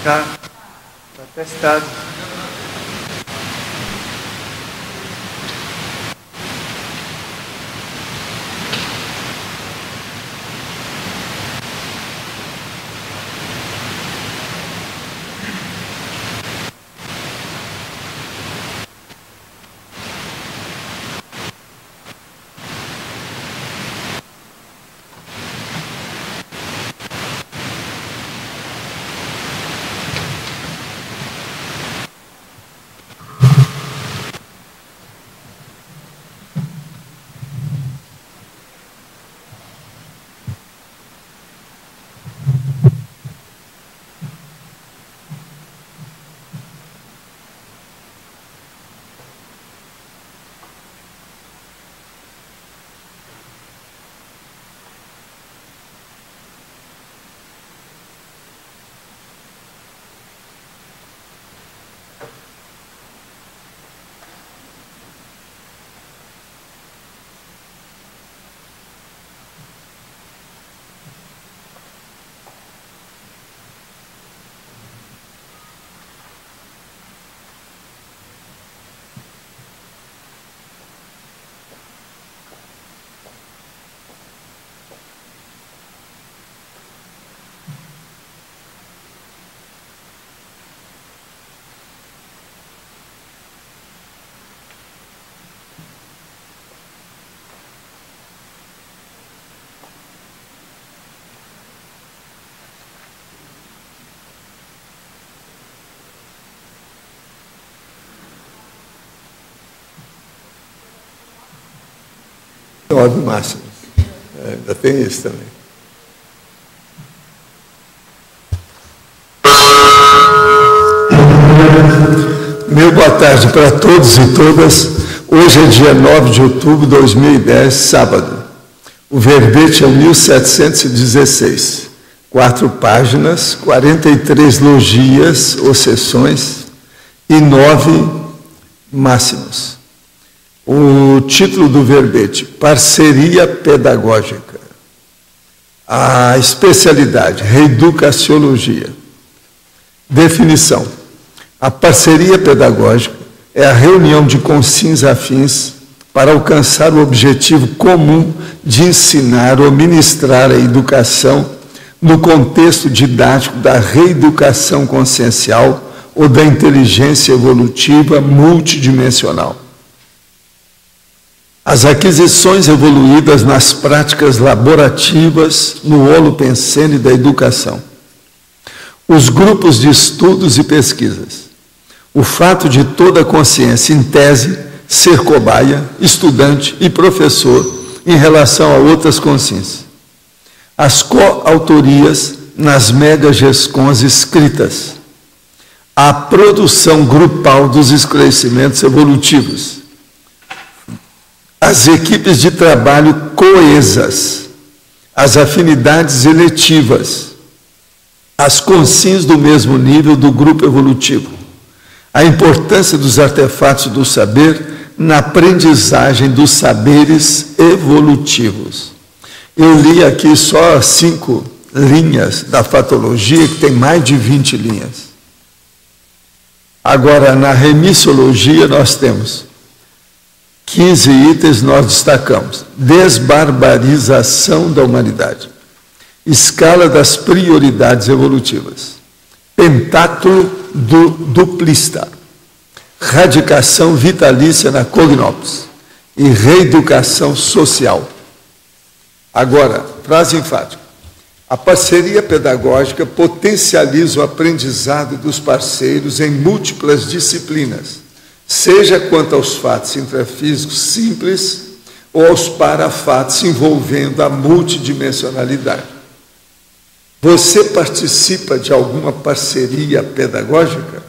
Tá testado. Óbvio, Márcio. Ainda tem isso também. Meu boa tarde para todos e todas. Hoje é dia 9 de outubro de 2010, sábado. O verbete é o 1716. 4 páginas, 43 logias ou sessões e 9 máximos. O título do verbete, Parceria Pedagógica. A especialidade, Reeducaciologia. Definição. A parceria pedagógica é a reunião de consciências afins para alcançar o objetivo comum de ensinar ou ministrar a educação no contexto didático da reeducação consciencial ou da inteligência evolutiva multidimensional. As aquisições evoluídas nas práticas laborativas no holopensene da educação. Os grupos de estudos e pesquisas. O fato de toda consciência, em tese, ser cobaia, estudante e professor em relação a outras consciências. As coautorias nas megagescons escritas. A produção grupal dos esclarecimentos evolutivos. As equipes de trabalho coesas, as afinidades eletivas, as consciências do mesmo nível do grupo evolutivo, a importância dos artefatos do saber na aprendizagem dos saberes evolutivos. Eu li aqui só 5 linhas da fatologia, que tem mais de 20 linhas. Agora, na remissiologia, nós temos 15 itens, nós destacamos. Desbarbarização da humanidade. Escala das prioridades evolutivas. Pentáculo do duplista. Radicação vitalícia na cognópolis. E reeducação social. Agora, frase enfática. A parceria pedagógica potencializa o aprendizado dos parceiros em múltiplas disciplinas, seja quanto aos fatos intrafísicos simples ou aos parafatos envolvendo a multidimensionalidade. Você participa de alguma parceria pedagógica?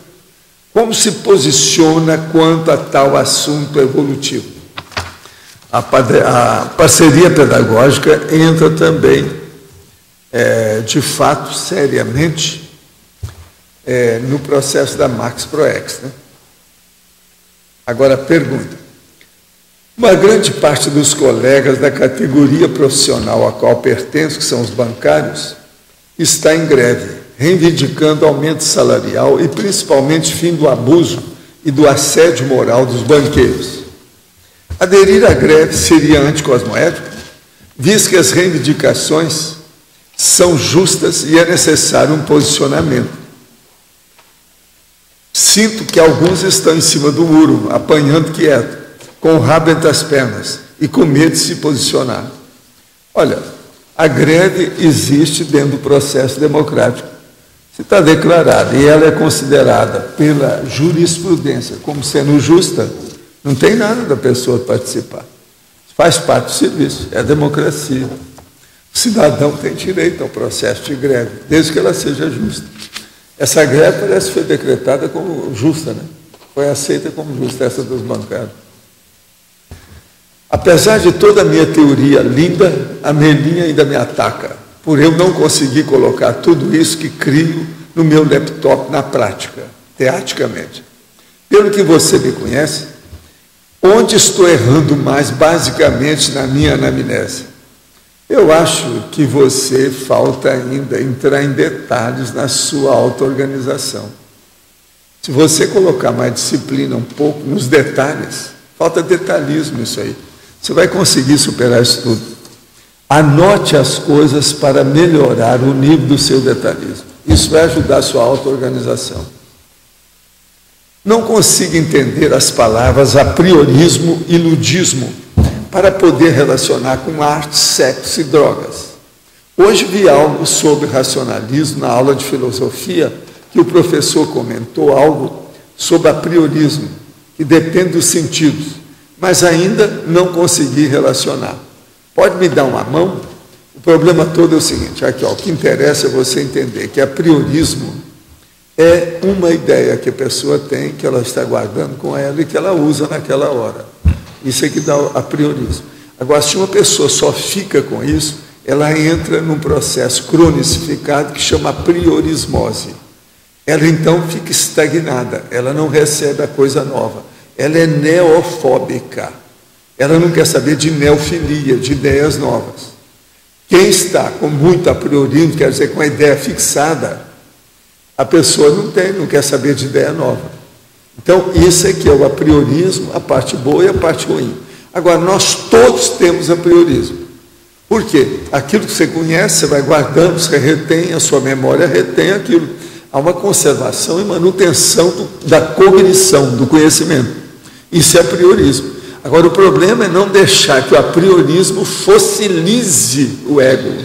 Como se posiciona quanto a tal assunto evolutivo? A parceria pedagógica entra também, de fato, seriamente, no processo da Max Proex, né? Agora, pergunta. Uma grande parte dos colegas da categoria profissional a qual pertenço, que são os bancários, está em greve. reivindicando aumento salarial e principalmente fim do abuso e do assédio moral dos banqueiros. Aderir à greve seria anticosmoético, visto que as reivindicações são justas e é necessário um posicionamento. Sinto que alguns estão em cima do muro, apanhando quieto, com o rabo entre as pernas e com medo de se posicionar. Olha, a greve existe dentro do processo democrático. Se está declarada e ela é considerada pela jurisprudência como sendo justa, não tem nada da pessoa participar. Faz parte do serviço, é a democracia. O cidadão tem direito ao processo de greve, desde que ela seja justa. Essa greve parece que foi decretada como justa, né? Foi aceita como justa, essa dos bancários. Apesar de toda a minha teoria linda, a Melinha ainda me ataca, por eu não conseguir colocar tudo isso que crio no meu laptop na prática, teaticamente. Pelo que você me conhece, onde estou errando mais, basicamente, na minha anamnese? Eu acho que você falta ainda entrar em detalhes na sua auto-organização. Se você colocar mais disciplina um pouco nos detalhes, falta detalhismo isso aí. Você vai conseguir superar isso tudo. Anote as coisas para melhorar o nível do seu detalhismo. Isso vai ajudar a sua auto-organização. Não consigo entender as palavras apriorismo e ludismo para poder relacionar com arte, sexo e drogas. Hoje vi algo sobre racionalismo na aula de filosofia, que o professor comentou algo sobre apriorismo, que depende dos sentidos, mas ainda não consegui relacionar. Pode me dar uma mão? O problema todo é o seguinte, aqui, ó, o que interessa é você entender que apriorismo é uma ideia que a pessoa tem, que ela está guardando com ela e que ela usa naquela hora. Isso é que dá apriorismo. Agora, se uma pessoa só fica com isso, ela entra num processo cronicificado que chama apriorismose. Ela então fica estagnada, ela não recebe a coisa nova. Ela é neofóbica. Ela não quer saber de neofilia, de ideias novas. Quem está com muito apriorismo, quer dizer, com a ideia fixada, a pessoa não quer saber de ideia nova. Então, isso aqui é o apriorismo, a parte boa e a parte ruim. Agora, nós todos temos apriorismo. Por quê? Aquilo que você conhece, você vai guardando, você retém, a sua memória retém aquilo. Há uma conservação e manutenção da cognição, do conhecimento. Isso é apriorismo. Agora, o problema é não deixar que o apriorismo fossilize o ego.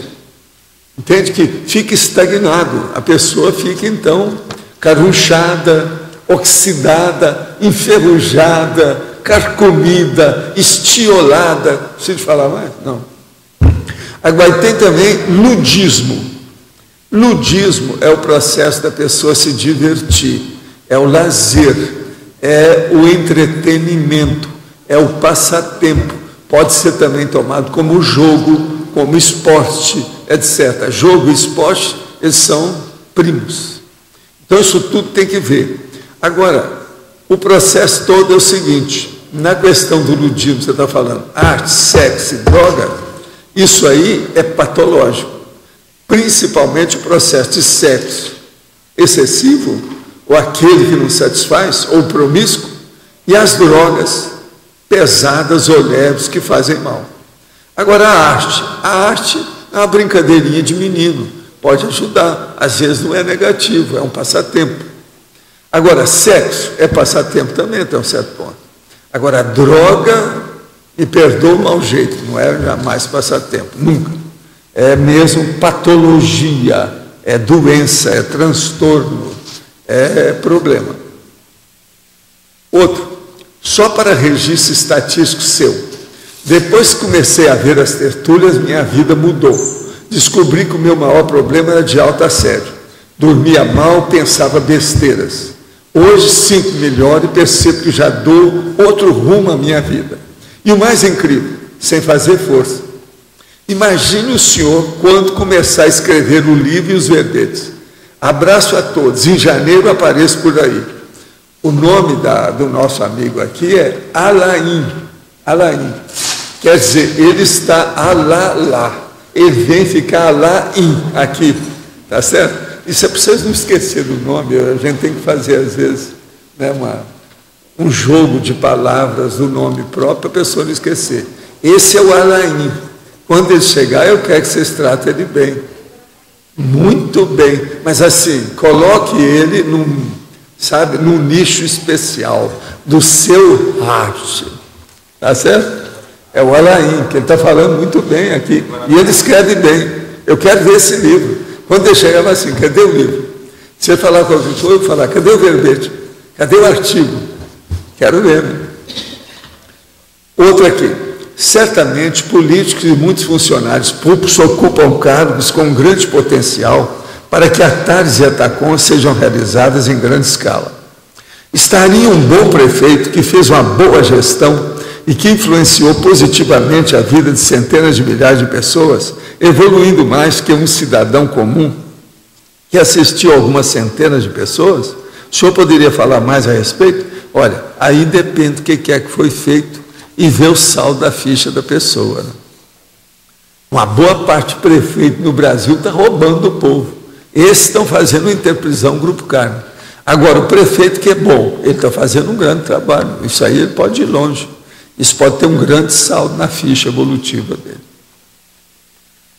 Entende? Que fica estagnado. A pessoa fica, então, carunchada, oxidada, enferrujada, carcomida, estiolada. Preciso falar mais? Não. Agora, tem também ludismo. Ludismo é o processo da pessoa se divertir, é o lazer, é o entretenimento, é o passatempo. Pode ser também tomado como jogo, como esporte, etc. Jogo e esporte, eles são primos. Então, isso tudo tem que ver. Agora, o processo todo é o seguinte, na questão do ludismo, você está falando arte, sexo e droga, isso aí é patológico. Principalmente o processo de sexo excessivo, ou aquele que não satisfaz, ou promíscuo, e as drogas pesadas ou leves que fazem mal. Agora, a arte é uma brincadeirinha de menino, pode ajudar, às vezes não é negativo, é um passatempo. Agora, sexo é passatempo também até um certo ponto. Agora, droga, me perdoa o mau jeito, não é jamais passatempo, nunca. É mesmo patologia, é doença, é transtorno, é problema. Outro, só para registro estatístico seu, depois que comecei a ver as tertúlias, minha vida mudou. Descobri que o meu maior problema era de alto assédio. Dormia mal, pensava besteiras. Hoje sinto melhor e percebo que já dou outro rumo à minha vida. E o mais incrível, sem fazer força, imagine o senhor quando começar a escrever o livro e os verbetes. Abraço a todos. Em janeiro apareço por aí. O nome do nosso amigo aqui é Alain. Alain. Quer dizer, ele está lá. Ele vem ficar Alain aqui. Tá certo? Isso é para vocês não esquecerem do nome. A gente tem que fazer, às vezes, né, um jogo de palavras do nome próprio, para a pessoa não esquecer. Esse é o Alain. Quando ele chegar, eu quero que vocês tratem ele bem. Muito bem. Mas assim, coloque ele num nicho especial do seu arte. Tá certo? É o Alain, que ele está falando muito bem aqui. E ele escreve bem. Eu quero ver esse livro. Quando ele chegava assim, cadê o livro? Se ele falar qualquer coisa, eu vou falar, cadê o verbete? Cadê o artigo? Quero ver, né? Outro aqui. Certamente, políticos e muitos funcionários públicos ocupam cargos com grande potencial para que a TARES e a TACOM sejam realizadas em grande escala. Estaria um bom prefeito que fez uma boa gestão e que influenciou positivamente a vida de centenas de milhares de pessoas, evoluindo mais que um cidadão comum que assistiu a algumas centenas de pessoas? O senhor poderia falar mais a respeito? Olha, aí depende do que é que foi feito e ver o saldo da ficha da pessoa. Né? Uma boa parte do prefeito no Brasil está roubando o povo. Esses estão fazendo uma interprisão Grupo Carne. Agora, o prefeito que é bom, ele está fazendo um grande trabalho. Isso aí ele pode ir longe. Isso pode ter um grande saldo na ficha evolutiva dele.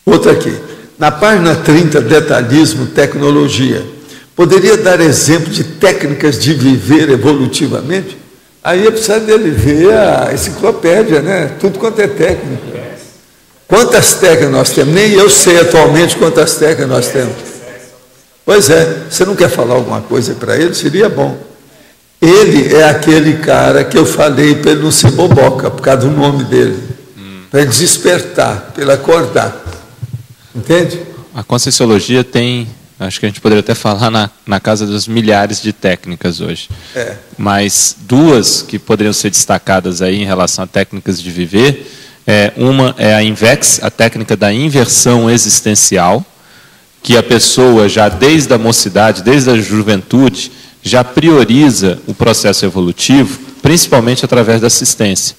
Outra aqui. Na página 30, detalhismo, tecnologia. Poderia dar exemplo de técnicas de viver evolutivamente? Aí é preciso dele ver a enciclopédia, né? Tudo quanto é técnica. Quantas técnicas nós temos? Nem eu sei atualmente quantas técnicas nós temos. Pois é, você não quer falar alguma coisa para ele? Seria bom. Ele é aquele cara que eu falei para ele não ser boboca, por causa do nome dele. Para ele despertar, para ele acordar. Entende? A Conscienciologia tem, acho que a gente poderia até falar na casa dos milhares de técnicas hoje. Mas duas que poderiam ser destacadas aí em relação a técnicas de viver. Uma é a INVEX, a técnica da inversão existencial, que a pessoa já desde a mocidade, desde a juventude, já prioriza o processo evolutivo, principalmente através da assistência,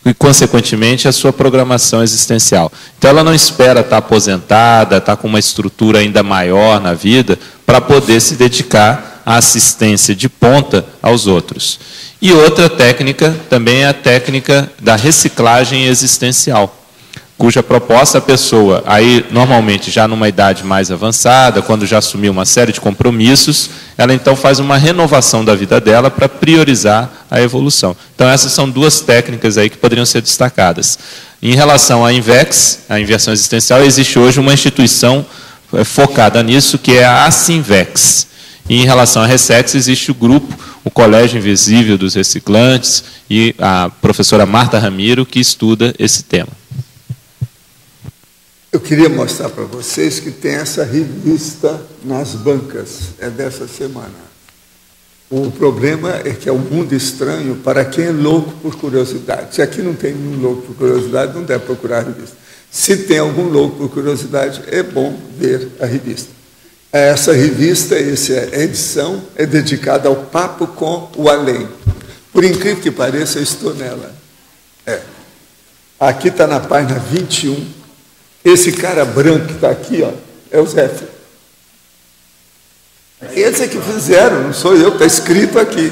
e, consequentemente, a sua programação existencial. Então, ela não espera estar aposentada, estar com uma estrutura ainda maior na vida, para poder se dedicar à assistência de ponta aos outros. E outra técnica também é a técnica da reciclagem existencial, cuja proposta a pessoa, aí normalmente já numa idade mais avançada, quando já assumiu uma série de compromissos, ela então faz uma renovação da vida dela para priorizar a evolução. Então essas são duas técnicas aí que poderiam ser destacadas. Em relação à INVEX, a inversão existencial, existe hoje uma instituição focada nisso, que é a Asinvex. E em relação à Ressex, existe o grupo, o Colégio Invisível dos Reciclantes, e a professora Marta Ramiro, que estuda esse tema. Eu queria mostrar para vocês que tem essa revista nas bancas, é dessa semana. O problema é que é um mundo estranho para quem é louco por curiosidade. Se aqui não tem nenhum louco por curiosidade, não deve procurar a revista. Se tem algum louco por curiosidade, é bom ver a revista. Essa revista, essa edição, é dedicada ao papo com o além. Por incrível que pareça, eu estou nela. Aqui está na página 21. Esse cara branco que está aqui, ó, é o Zéfiro. Eles é que fizeram, não sou eu, está escrito aqui.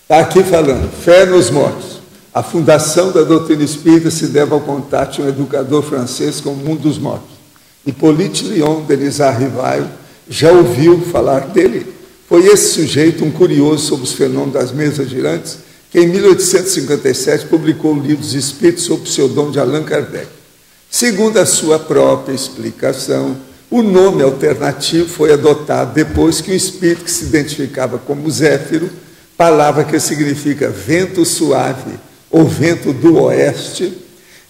Está aqui falando, fé nos mortos. A fundação da doutrina espírita se deve ao contato de um educador francês com o mundo dos mortos. Hippolyte Léon Denisard Rivail já ouviu falar dele? Foi esse sujeito, um curioso sobre os fenômenos das mesas girantes, que em 1857 publicou o livro dos Espíritos sob o pseudônimo de Allan Kardec. Segundo a sua própria explicação, o nome alternativo foi adotado depois que o espírito que se identificava como Zéfiro, palavra que significa vento suave ou vento do oeste,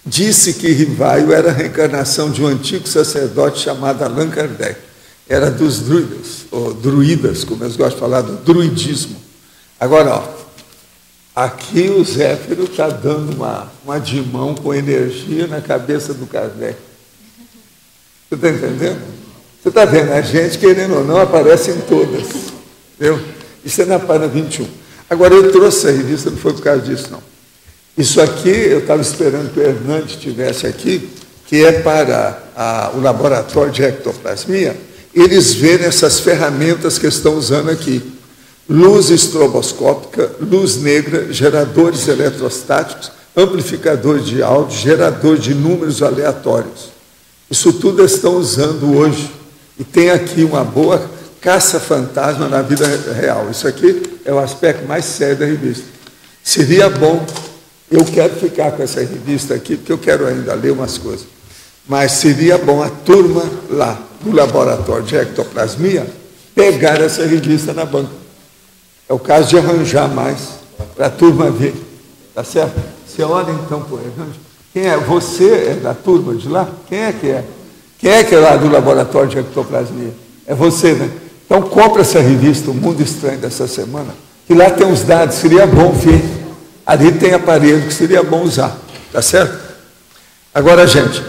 disse que Rivail era a reencarnação de um antigo sacerdote chamado Allan Kardec. Era dos druidas, ou druidas, como eles gostam de falar, do druidismo. Agora, ó, aqui o Zéfiro está dando uma de mão com energia na cabeça do Kardec. Você está entendendo? Você está vendo? A gente, querendo ou não, aparece em todas. Entendeu? Isso é na página 21. Agora, eu trouxe a revista, não foi por causa disso, não. Isso aqui, eu estava esperando que o Hernandes estivesse aqui, que é para o laboratório de ectoplasmia, eles verem essas ferramentas que estão usando aqui. Luz estroboscópica, luz negra, geradores eletrostáticos, amplificador de áudio, gerador de números aleatórios. Isso tudo estão usando hoje. E tem aqui uma boa caça-fantasma na vida real. Isso aqui é o aspecto mais sério da revista. Seria bom, eu quero ficar com essa revista aqui, porque eu quero ainda ler umas coisas. Mas seria bom a turma lá, no laboratório de ectoplasmia, pegar essa revista na banca. É o caso de arranjar mais, para a turma ver. Tá certo? Você olha então por aí. Quem é? Você é da turma de lá? Quem é que é? Quem é que é lá do laboratório de ectoplasmia? É você, né? Então compra essa revista, O Mundo Estranho, dessa semana, que lá tem os dados, seria bom ver. Ali tem aparelho que seria bom usar. Tá certo? Agora, gente,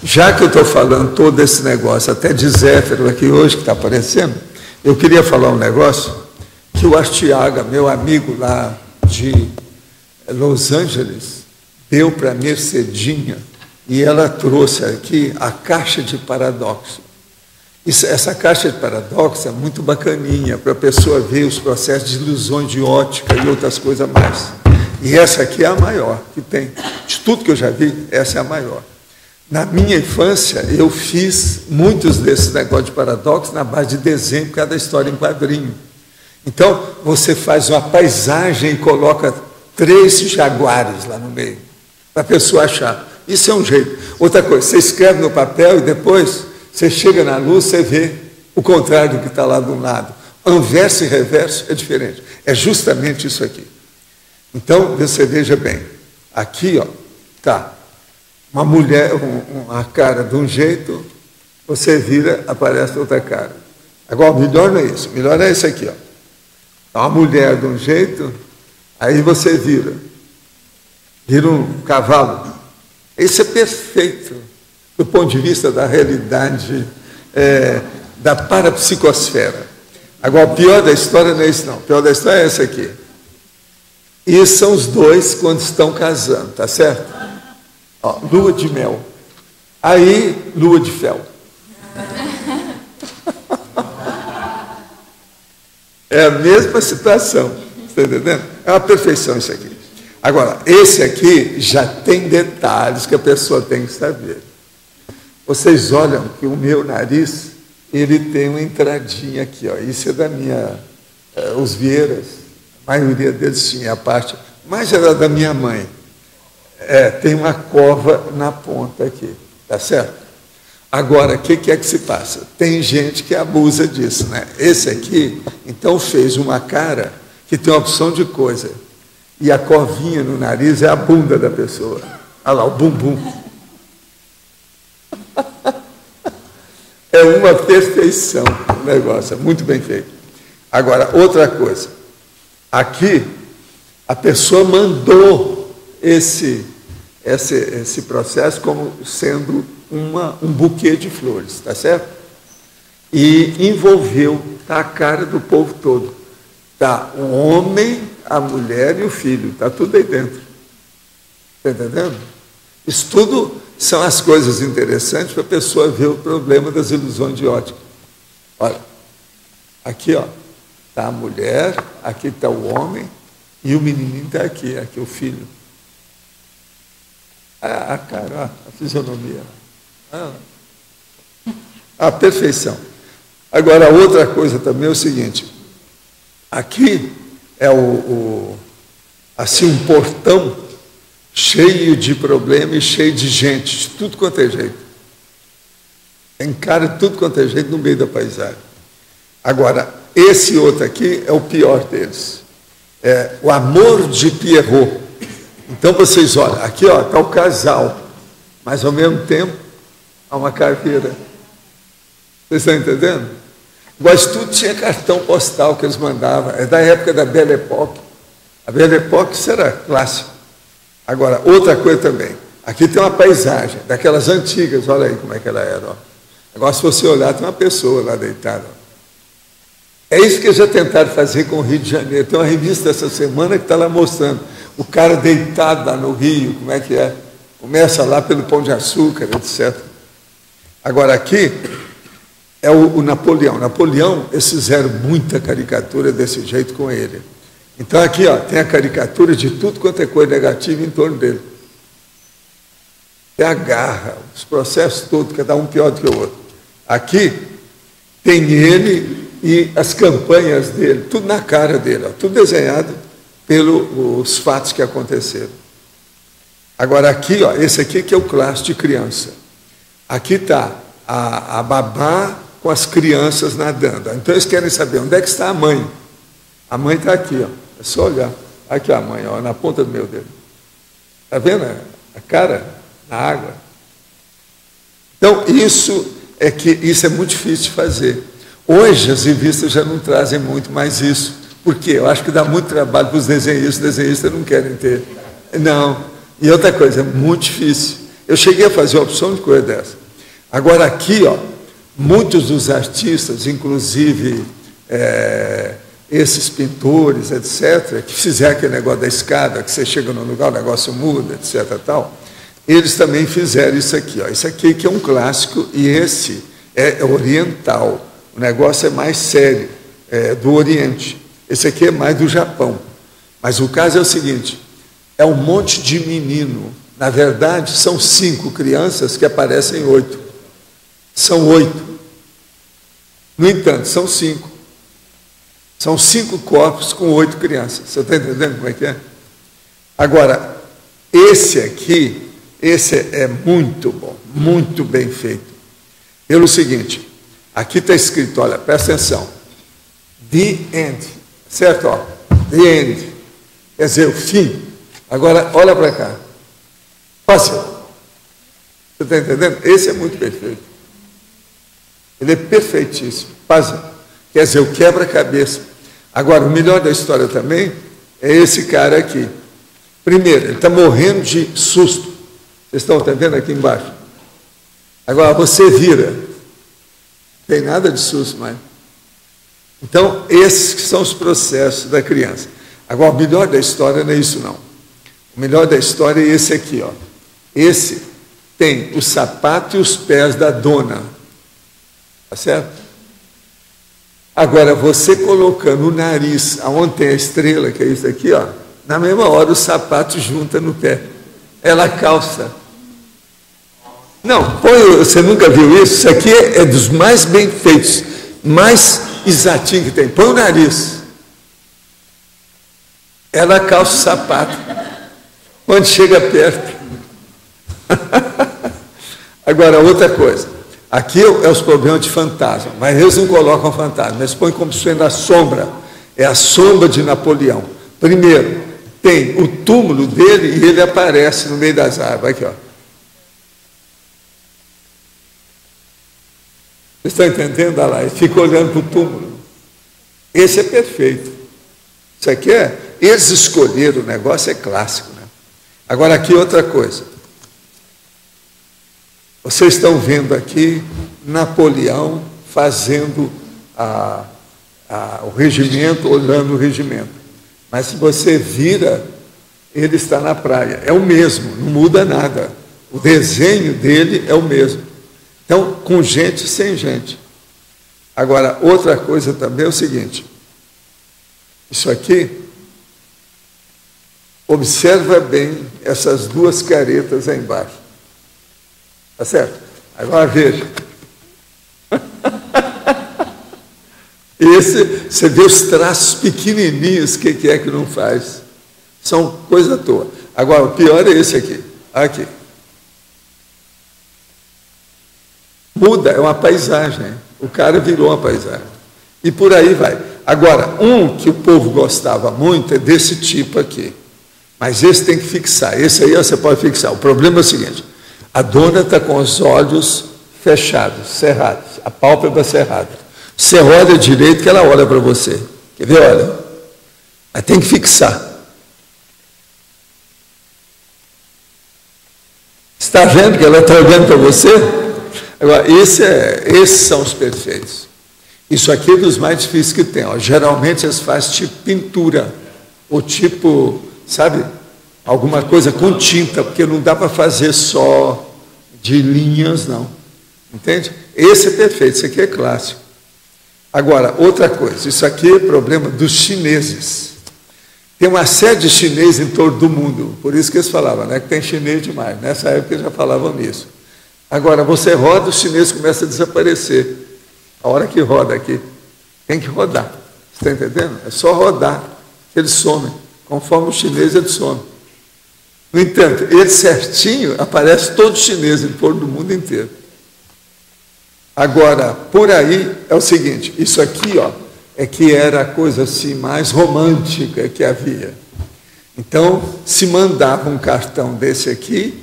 já que eu estou falando todo esse negócio, até de Zéfiro aqui hoje, que está aparecendo, eu queria falar um negócio que o Artiaga, meu amigo lá de Los Angeles, deu para a Mercedinha, e ela trouxe aqui a caixa de paradoxo. Essa caixa de paradoxo é muito bacaninha, para a pessoa ver os processos de ilusões de ótica e outras coisas mais. E essa aqui é a maior que tem. De tudo que eu já vi, essa é a maior. Na minha infância, eu fiz muitos desses negócios de paradoxo na base de desenho, por causa da história em quadrinho. Então, você faz uma paisagem e coloca 3 jaguares lá no meio, para a pessoa achar. Isso é um jeito. Outra coisa, você escreve no papel e depois você chega na luz, você vê o contrário do que está lá do lado. Anverso e reverso é diferente. É justamente isso aqui. Então, você veja bem. Aqui, ó, tá uma mulher, uma cara de um jeito, você vira, aparece outra cara. Agora, o melhor não é isso. O melhor é isso aqui, ó. Uma mulher de um jeito, aí você vira um cavalo. Isso é perfeito, do ponto de vista da realidade, da parapsicosfera. Agora, o pior da história não é isso, não. O pior da história é essa aqui. E são os dois quando estão casando, tá certo? Ó, lua de mel. Aí, lua de fel. É a mesma situação, está entendendo? É uma perfeição isso aqui. Agora, esse aqui já tem detalhes que a pessoa tem que saber. Vocês olham que o meu nariz, ele tem uma entradinha aqui, ó. Isso é da minha... os Vieiras, a maioria deles tinha a parte, mas era da minha mãe. Tem uma cova na ponta aqui, tá certo? Agora, o que é que se passa? Tem gente que abusa disso, né? Esse aqui, então, fez uma cara que tem uma opção de coisa. E a covinha no nariz é a bunda da pessoa. Olha lá, o bumbum. É uma perfeição o negócio, é muito bem feito. Agora, outra coisa. Aqui, a pessoa mandou esse processo como sendo um buquê de flores, tá certo? E envolveu, tá a cara do povo todo. Tá o homem, a mulher e o filho, tá tudo aí dentro. Está entendendo? Isso tudo são as coisas interessantes para a pessoa ver o problema das ilusões de ótica. Olha, aqui, ó, tá a mulher, aqui está o homem e o menininho está aqui o filho. A cara, a fisionomia. A perfeição. Agora, outra coisa também é o seguinte, aqui é assim, um portão cheio de problema e cheio de gente, de tudo quanto é jeito. Tem cara de tudo quanto é jeito no meio da paisagem. Agora, esse outro aqui é o pior deles. É o amor de Pierrot. Então, vocês olham, aqui está o casal, mas ao mesmo tempo há uma caveira. Vocês estão entendendo? Mas tudo tinha cartão postal que eles mandavam. É da época da Belle Époque. A Belle Époque, isso era clássico. Agora, outra coisa também. Aqui tem uma paisagem, daquelas antigas. Olha aí como é que ela era. Ó. Agora, se você olhar, tem uma pessoa lá deitada. É isso que eles já tentaram fazer com o Rio de Janeiro. Tem uma revista essa semana que está lá mostrando. O cara deitado lá no Rio, como é que é? Começa lá pelo Pão de Açúcar, etc. Agora, aqui, é o Napoleão. Napoleão, eles fizeram muita caricatura desse jeito com ele. Então aqui, ó, tem a caricatura de tudo quanto é coisa negativa em torno dele. Tem a garra, os processos todos, cada um pior do que o outro. Aqui tem ele e as campanhas dele, tudo na cara dele, ó, tudo desenhado pelos fatos que aconteceram. Agora aqui, ó, esse aqui que é o clássico de criança. Aqui está a babá com as crianças nadando. Então eles querem saber onde é que está a mãe. A mãe está aqui, ó. É só olhar. Aqui a mãe, ó, na ponta do meu dedo. Está vendo a cara na água? Então isso é muito difícil de fazer. Hoje as revistas já não trazem muito mais isso. Por quê? Eu acho que dá muito trabalho para os desenhistas não querem ter. Não. E outra coisa, é muito difícil. Eu cheguei a fazer uma opção de coisa dessa. Agora aqui, ó, muitos dos artistas, inclusive esses pintores, etc., que fizeram aquele negócio da escada, que você chega no lugar, o negócio muda, etc., tal, eles também fizeram isso aqui. Ó. Isso aqui que é um clássico, e esse é oriental. O negócio é mais sério, do Oriente. Esse aqui é mais do Japão. Mas o caso é o seguinte, é um monte de menino. Na verdade, são 5 crianças que aparecem 8. São 8. No entanto, são 5. São 5 corpos com 8 crianças. Você está entendendo como é que é? Agora, esse aqui, esse é muito bom, muito bem feito. Pelo seguinte, aqui está escrito, olha, presta atenção. The end. Certo? Ó, the end. Quer dizer, o fim. Agora, olha para cá. Fácil. Você está entendendo? Esse é muito perfeito. Ele é perfeitíssimo. Fácil. Quer dizer, o quebra-cabeça. Agora, o melhor da história também é esse cara aqui. Primeiro, ele está morrendo de susto. Vocês estão entendendo aqui embaixo? Agora, você vira. Não tem nada de susto mais. Então, esses que são os processos da criança. Agora, o melhor da história não é isso, não. O melhor da história é esse aqui, ó. Esse tem o sapato e os pés da dona. Tá certo? Agora, você colocando o nariz aonde tem a estrela, que é isso aqui, ó, na mesma hora o sapato junta no pé. Ela calça. Não, você nunca viu isso? Isso aqui é dos mais bem feitos, mais exatinho que tem. Põe o nariz. Ela calça o sapato. Quando chega perto. Agora, outra coisa. Aqui é os problemas de fantasma, mas eles não colocam fantasma, eles põem como sendo a sombra. É a sombra de Napoleão. Primeiro, tem o túmulo dele e ele aparece no meio das árvores. Aqui, ó. Vocês estão entendendo? Olha lá, ele fica olhando para o túmulo. Esse é perfeito. Isso aqui eles escolheram o negócio, é clássico, né? Agora aqui outra coisa. Vocês estão vendo aqui Napoleão fazendo o regimento, olhando o regimento. Mas se você vira, ele está na praia. É o mesmo, não muda nada. O desenho dele é o mesmo. Então, com gente e sem gente. Agora, outra coisa também é o seguinte. Isso aqui, observa bem essas 2 caretas aí embaixo. Tá certo? Agora veja. Esse, você vê os traços pequenininhos, o que é que não faz? São coisa à toa. Agora, o pior é esse aqui. Aqui. Muda, é uma paisagem. O cara virou uma paisagem. E por aí vai. Agora, um que o povo gostava muito é desse tipo aqui. Mas esse tem que fixar. Esse aí você pode fixar. O problema é o seguinte. A dona está com os olhos fechados, cerrados, a pálpebra cerrada. Você olha direito que ela olha para você. Quer ver? Olha. Mas tem que fixar. Está vendo que ela está olhando para você? Agora, esses são os perfeitos. Isso aqui é dos mais difíceis que tem. Ó. Geralmente eles fazem tipo pintura, ou tipo, sabe, alguma coisa com tinta, porque não dá para fazer só de linhas, não. Entende? Esse é perfeito, isso aqui é clássico. Agora, outra coisa, isso aqui é problema dos chineses. Tem uma série de chineses em todo do mundo, por isso que eles falavam, né, que tem chinês demais. Nessa época eles já falavam nisso. Agora, você roda, os chineses começam a desaparecer. A hora que roda aqui, tem que rodar. Você está entendendo? É só rodar, que eles somem. Conforme os chineses, eles somem. No entanto, ele certinho, aparece todo chinês em todo do mundo inteiro. Agora, por aí é o seguinte, isso aqui, ó, é que era a coisa assim mais romântica que havia. Então, se mandava um cartão desse aqui,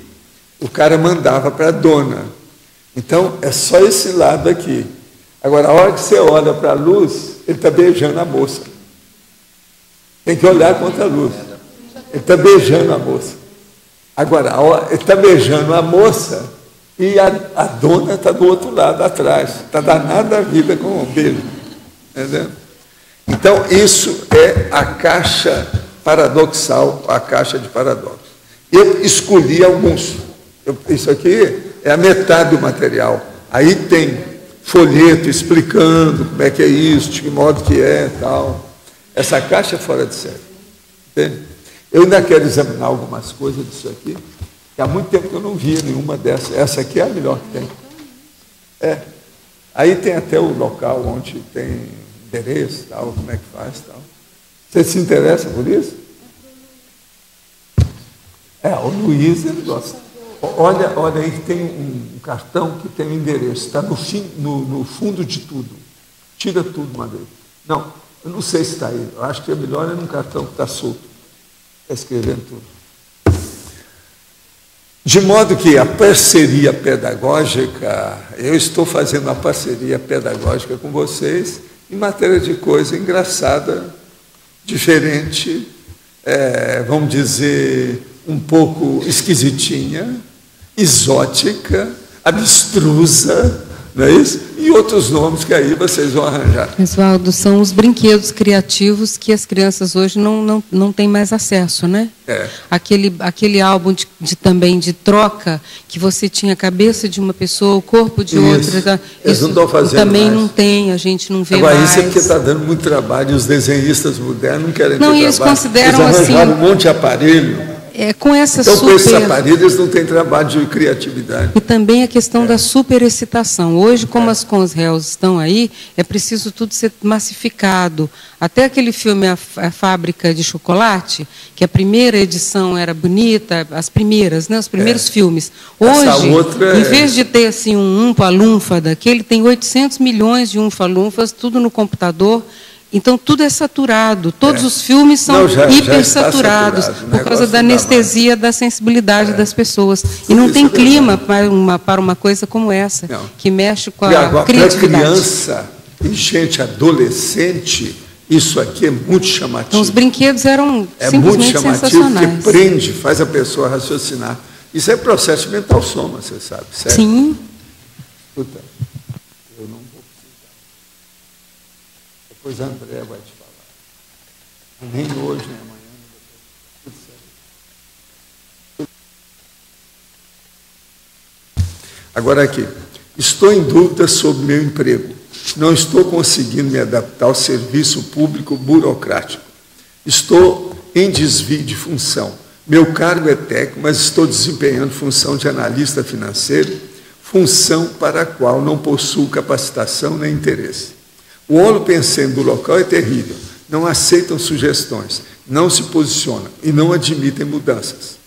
o cara mandava para a dona. Então, é só esse lado aqui. Agora, a hora que você olha para a luz, ele está beijando a moça. Tem que olhar contra a luz. Ele está beijando a moça. Agora, ele está beijando a moça e a dona está do outro lado, atrás. Está danada a vida com o beijo. Entendeu? Então, isso é a caixa paradoxal, a caixa de paradoxos. Eu escolhi alguns. Isso aqui é a metade do material. Aí tem folheto explicando como é que é isso, de que modo que é tal. Essa caixa é fora de série. Entende? Eu ainda quero examinar algumas coisas disso aqui, que há muito tempo que eu não via nenhuma dessas. Essa aqui é a melhor que tem. É. Aí tem até o local onde tem endereço, tal, como é que faz, tal. Você se interessa por isso? O Luiz, ele gosta. Olha aí que tem um cartão que tem um endereço, está no fundo de tudo. Tira tudo uma vez. Não, eu não sei se está aí. Eu acho que é melhor num cartão que está solto. Está escrevendo tudo. De modo que a parceria pedagógica, eu estou fazendo uma parceria pedagógica com vocês em matéria de coisa engraçada, diferente, vamos dizer, um pouco esquisitinha, exótica, abstrusa, não é isso? E outros nomes que aí vocês vão arranjar. Oswaldo, são os brinquedos criativos que as crianças hoje não têm mais acesso, né? Aquele álbum também de troca, que você tinha a cabeça de uma pessoa, o corpo de outra. Eles não estão fazendo também mais. Não tem, a gente não vê agora, mais. Isso é porque está dando muito trabalho, e os desenhistas modernos não querem ter trabalho. Não, e eles consideram eles arranjaram assim... um monte de aparelho. Com essa então, com esses aparelhos, eles não têm trabalho de criatividade. E também a questão da superexcitação. Hoje, como as Conselhos estão aí, é preciso tudo ser massificado. Até aquele filme A Fábrica de Chocolate, que a primeira edição era bonita, as primeiras, né, os primeiros filmes. Hoje, em vez de ter assim, um umpa-lumpa daquele, tem 800 milhões de umpa-lumpas, tudo no computador. Então, tudo é saturado. Todos os filmes são hipersaturados por causa da anestesia da sensibilidade das pessoas. E não tem clima para uma coisa como essa, que mexe com a criatividade. Para criança e gente adolescente, isso aqui é muito chamativo. Então, os brinquedos eram simplesmente sensacionais. Porque prende, faz a pessoa raciocinar. Isso é processo mental soma, você sabe, certo? Sim. Escuta, eu não vou precisar. Depois a André vai te falar. Nem hoje, nem amanhã. Tudo certo. Agora aqui. Estou em dúvida sobre meu emprego. Não estou conseguindo me adaptar ao serviço público burocrático. Estou em desvio de função. Meu cargo é técnico, mas estou desempenhando função de analista financeiro, função para a qual não possuo capacitação nem interesse. O olo pensando do local é terrível. Não aceitam sugestões, não se posicionam e não admitem mudanças.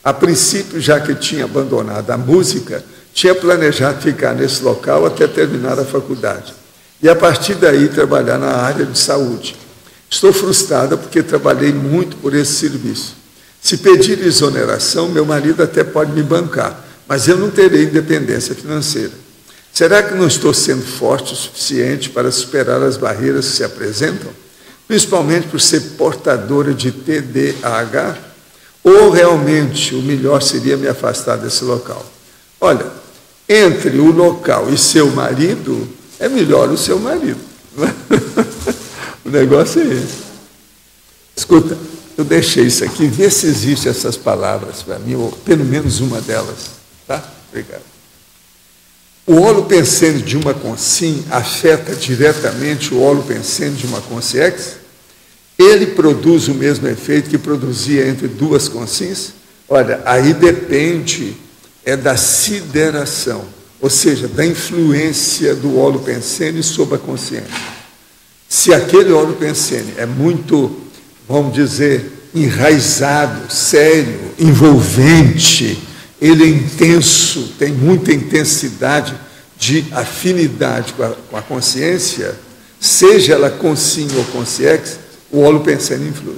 A princípio, já que tinha abandonado a música, tinha planejado ficar nesse local até terminar a faculdade. E, a partir daí, trabalhar na área de saúde. Estou frustrada porque trabalhei muito por esse serviço. Se pedir exoneração, meu marido até pode me bancar, mas eu não terei independência financeira. Será que não estou sendo forte o suficiente para superar as barreiras que se apresentam? Principalmente por ser portadora de TDAH? Ou realmente o melhor seria me afastar desse local? Olha, entre o local e seu marido, é melhor o seu marido. O negócio é esse. Escuta, eu deixei isso aqui, vê se existem essas palavras para mim, ou pelo menos uma delas. Tá? Obrigado. O óleo pensene de uma consim afeta diretamente o óleo pensene de uma consiex? Ele produz o mesmo efeito que produzia entre duas consins? Olha, aí depende da sideração, ou seja, da influência do óleo pensene sobre a consciência. Se aquele óleo pensene é muito, vamos dizer, enraizado, sério, envolvente, ele é intenso, tem muita intensidade de afinidade com a consciência, seja ela consim ou consciex, o óleo pensene influi.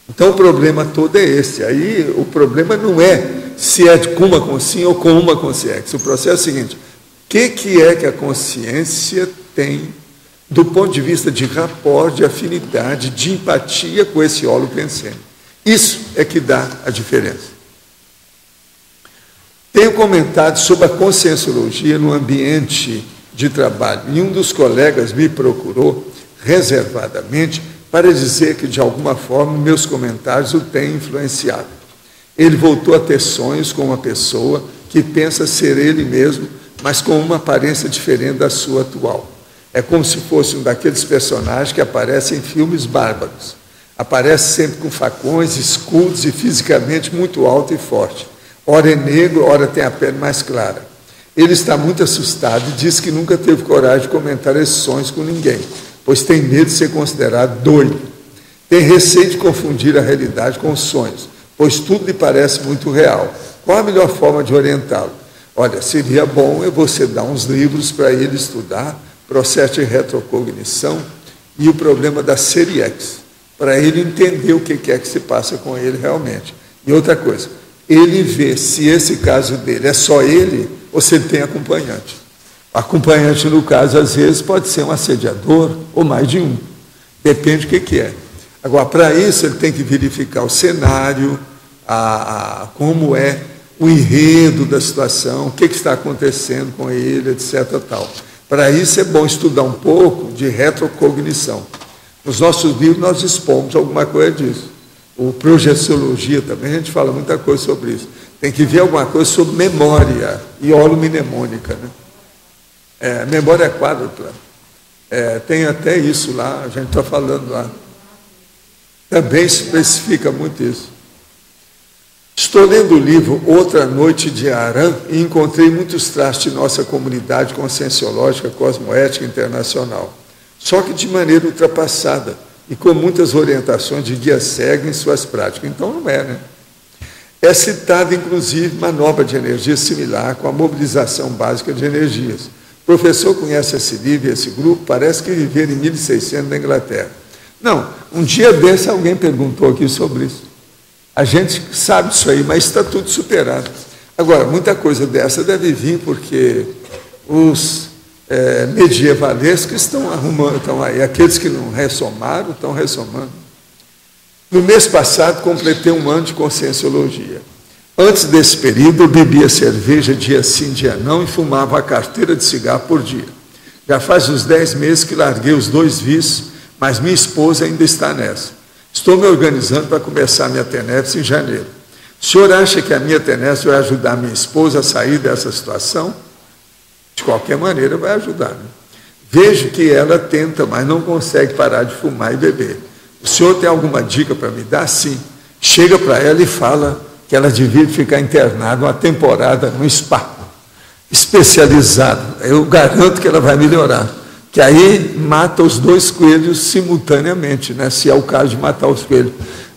Então o problema todo é esse. Aí o problema não é se é com uma consim ou com uma consciex. O processo é o seguinte: o que é que a consciência tem do ponto de vista de rapport, de afinidade, de empatia com esse óleo pensene? Isso é que dá a diferença. Tenho comentado sobre a conscienciologia no ambiente de trabalho, e um dos colegas me procurou reservadamente para dizer que, de alguma forma, meus comentários o têm influenciado. Ele voltou a ter sonhos com uma pessoa que pensa ser ele mesmo, mas com uma aparência diferente da sua atual. É como se fosse um daqueles personagens que aparecem em filmes bárbaros. Aparece sempre com facões, escudos e fisicamente muito alto e forte. Ora é negro, ora tem a pele mais clara. Ele está muito assustado e diz que nunca teve coragem de comentar esses sonhos com ninguém, pois tem medo de ser considerado doido. Tem receio de confundir a realidade com os sonhos, pois tudo lhe parece muito real. Qual a melhor forma de orientá-lo? Olha, seria bom você dar uns livros para ele estudar, processo de retrocognição e o problema da Seriex, para ele entender o que é que se passa com ele realmente. E outra coisa, ele vê se esse caso dele é só ele ou se ele tem acompanhante. Acompanhante, no caso, às vezes, pode ser um assediador ou mais de um. Depende do que é. Agora, para isso, ele tem que verificar o cenário, como é o enredo da situação, o que está acontecendo com ele, etc. Tal. Para isso, é bom estudar um pouco de retrocognição. Nos nossos livros, nós expomos alguma coisa disso. O projeciologia também, a gente fala muita coisa sobre isso. Tem que ver alguma coisa sobre memória e holomnemônica, né? Memória quádrupla. Tem até isso lá, a gente está falando lá. Também especifica muito isso. Estou lendo o livro Outra Noite de Aran e encontrei muitos traços de nossa comunidade conscienciológica cosmoética internacional, só que de maneira ultrapassada e com muitas orientações de guia cego em suas práticas. Então não é, né? É citada, inclusive, manobra de energia similar com a mobilização básica de energias. O professor conhece esse livro e esse grupo, parece que viveram em 1600 na Inglaterra. Não, um dia desse alguém perguntou aqui sobre isso. A gente sabe disso aí, mas está tudo superado. Agora, muita coisa dessa deve vir porque os medievalescos estão arrumando, estão aí. Aqueles que não ressomaram, estão ressomando. No mês passado, completei 1 ano de conscienciologia. Antes desse período, eu bebia cerveja dia sim, dia não, e fumava a carteira de cigarro por dia. Já faz uns 10 meses que larguei os 2 vícios, mas minha esposa ainda está nessa. Estou me organizando para começar a minha tenefes em janeiro. O senhor acha que a minha tenefes vai ajudar minha esposa a sair dessa situação? De qualquer maneira, vai ajudar. Né? Vejo que ela tenta, mas não consegue parar de fumar e beber. O senhor tem alguma dica para me dar? Sim. Chega para ela e fala que ela devia ficar internada uma temporada no spa, especializado. Eu garanto que ela vai melhorar. Que aí mata os 2 coelhos simultaneamente, né? Se é o caso de matar os coelhos.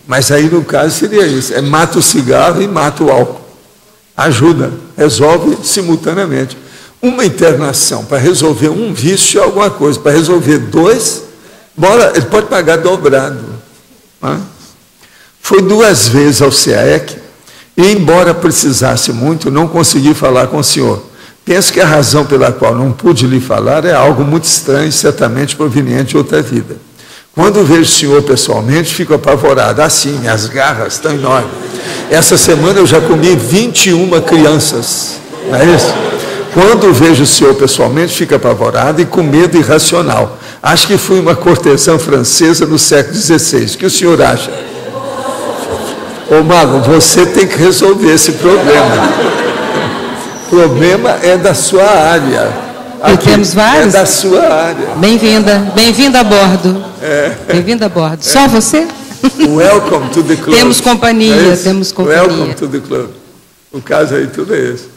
Mas aí, no caso, seria isso. Mata o cigarro e mata o álcool. Ajuda, resolve simultaneamente. Uma internação para resolver um vício é alguma coisa. Para resolver 2, ele pode pagar dobrado. Né? Fui 2 vezes ao CAEC e, embora precisasse muito, não consegui falar com o senhor. Penso que a razão pela qual não pude lhe falar é algo muito estranho, certamente proveniente de outra vida. Quando vejo o senhor pessoalmente, fico apavorado. Assim, minhas garras estão enormes. Essa semana eu já comi 21 crianças. Não é isso? Quando vejo o senhor pessoalmente, fico apavorado e com medo irracional. Acho que fui uma cortesã francesa no século XVI. O que o senhor acha? Ô, Mago, você tem que resolver esse problema. problema é da sua área. Aqui, temos vários? É da sua área. Bem-vinda a bordo. Bem-vinda a bordo. Só você? Welcome to the club. Temos companhia, temos companhia. Welcome to the club. O caso aí tudo é esse.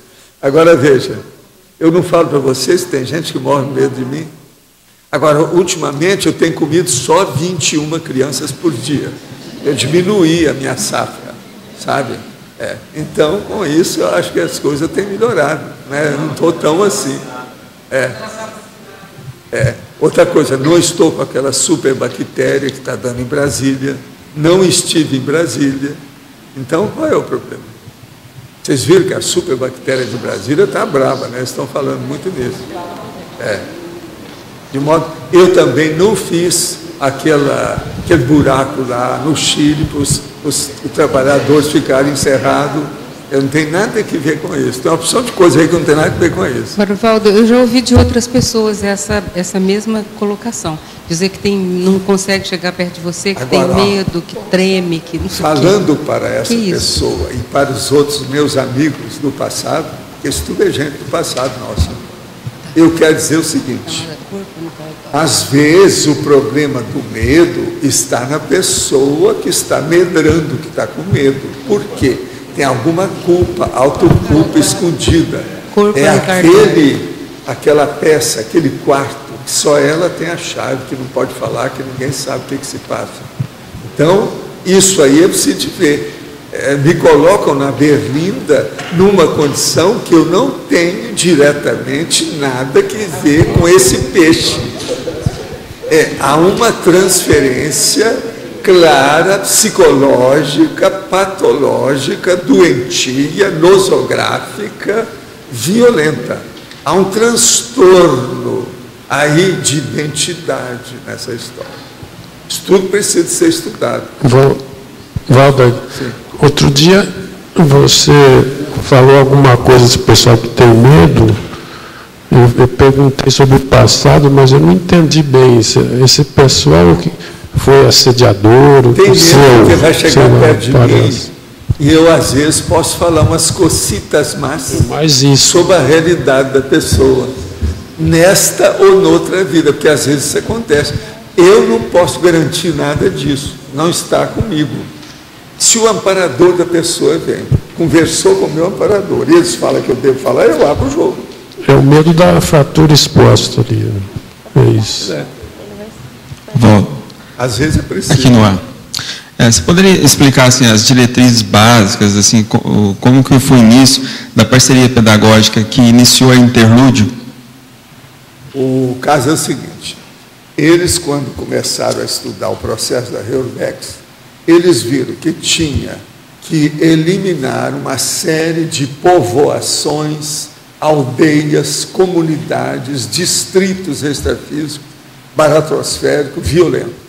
Agora veja, eu não falo para vocês, tem gente que morre com medo de mim. Agora, ultimamente, eu tenho comido só 21 crianças por dia. Eu diminuí a minha safra, sabe? Então, com isso, eu acho que as coisas têm melhorado. Né? Eu não estou tão assim. Outra coisa, não estou com aquela superbactéria que está dando em Brasília. Não estive em Brasília. Então, qual é o problema? Vocês viram que a superbactéria de Brasília está brava, né? Estão falando muito nisso. De modo, eu também não fiz aquele buraco lá no Chile para os trabalhadores ficarem encerrados. Eu não tenho nada a ver com isso. Tem uma opção de coisa aí que não tem nada a ver com isso. Valdo, eu já ouvi de outras pessoas essa mesma colocação. Dizer que não consegue chegar perto de você, que agora, tem medo, que treme, que não sei o quê. Falando para essa pessoa e para os outros meus amigos do passado, porque isso tudo é gente do passado nosso, eu quero dizer o seguinte: às vezes o problema do medo está na pessoa que está medrando, que está com medo. Por quê? Tem alguma culpa, autoculpa escondida. Aquela peça, aquele quarto, que só ela tem a chave, que não pode falar, que ninguém sabe o que se passa. Então, isso aí eu preciso de ver. Me colocam na berlinda numa condição que eu não tenho diretamente nada que ver com esse peixe. Há uma transferência clara, psicológica, patológica, doentia, nosográfica, violenta. Há um transtorno aí de identidade nessa história. Isso tudo precisa ser estudado. Valdo, outro dia você falou alguma coisa desse pessoal que tem medo. Eu perguntei sobre o passado, mas eu não entendi bem. Esse pessoal que foi assediador, tem medo que vai chegar perto de mim, e eu às vezes posso falar umas cositas más sobre a realidade da pessoa, nesta ou noutra vida, porque às vezes isso acontece. Eu não posso garantir nada disso, não está comigo. Se o amparador da pessoa vem, conversou com o meu amparador, e eles falam que eu devo falar, eu abro o jogo. É o medo da fratura exposta ali. É isso. Às vezes é preciso. Aqui no ar. Você poderia explicar assim, as diretrizes básicas, assim, como que foi o início da parceria pedagógica que iniciou a Interlúdio? O caso é o seguinte: eles, quando começaram a estudar o processo da Reurbex, eles viram que tinha que eliminar uma série de povoações, aldeias, comunidades, distritos extrafísicos, baratrosférico, violento.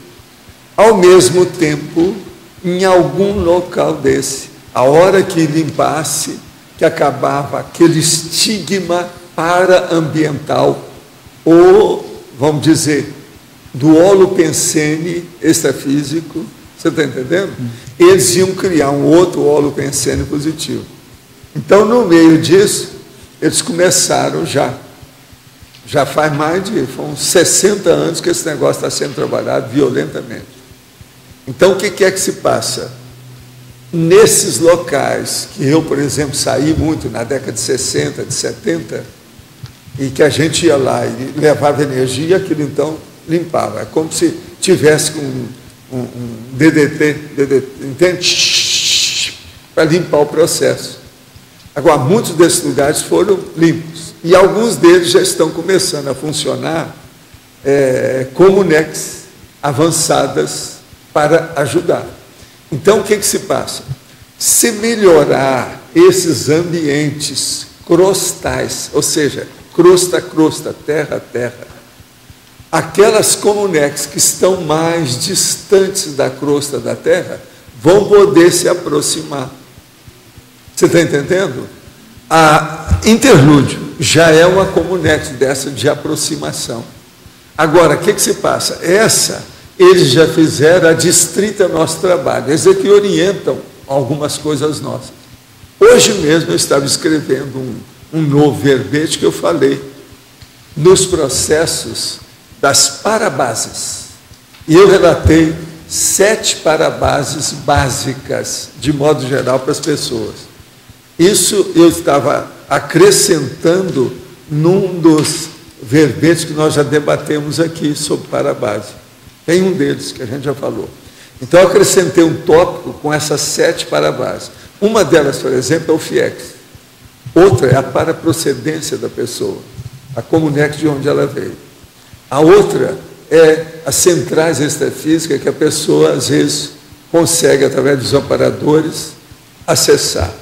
Ao mesmo tempo, em algum local desse, a hora que limpasse, que acabava aquele estigma paraambiental, ou, vamos dizer, do holopensene extrafísico, você está entendendo? Eles iam criar um outro holopensene positivo. Então, no meio disso, eles começaram já faz mais de uns 60 anos que esse negócio está sendo trabalhado violentamente. Então, o que é que se passa? Nesses locais que eu, por exemplo, saí muito na década de 60, de 70, e que a gente ia lá e levava energia, aquilo então limpava. É como se tivesse um DDT, entende? Para limpar o processo. Agora, muitos desses lugares foram limpos. E alguns deles já estão começando a funcionar como NECs avançadas para ajudar. Então, o que se passa? Se melhorar esses ambientes crostais, ou seja, crosta a crosta, terra a terra, aquelas comunex que estão mais distantes da crosta da terra vão poder se aproximar. Você está entendendo? A Interlúdio já é uma comunex dessa de aproximação. Agora, o que se passa? Eles já fizeram a distrita nosso trabalho, eles é que orientam algumas coisas nossas. Hoje mesmo eu estava escrevendo um novo verbete que eu falei nos processos das parabases. E eu relatei 7 parabases básicas, de modo geral, para as pessoas. Isso eu estava acrescentando num dos verbetes que nós já debatemos aqui sobre parabase. Tem um deles que a gente já falou. Então, eu acrescentei um tópico com essas 7 parabases. Uma delas, por exemplo, é o FIEX. Outra é a paraprocedência da pessoa, a Comunex de onde ela veio. A outra é as centrais extrafísicas que a pessoa, às vezes, consegue, através dos amparadores, acessar.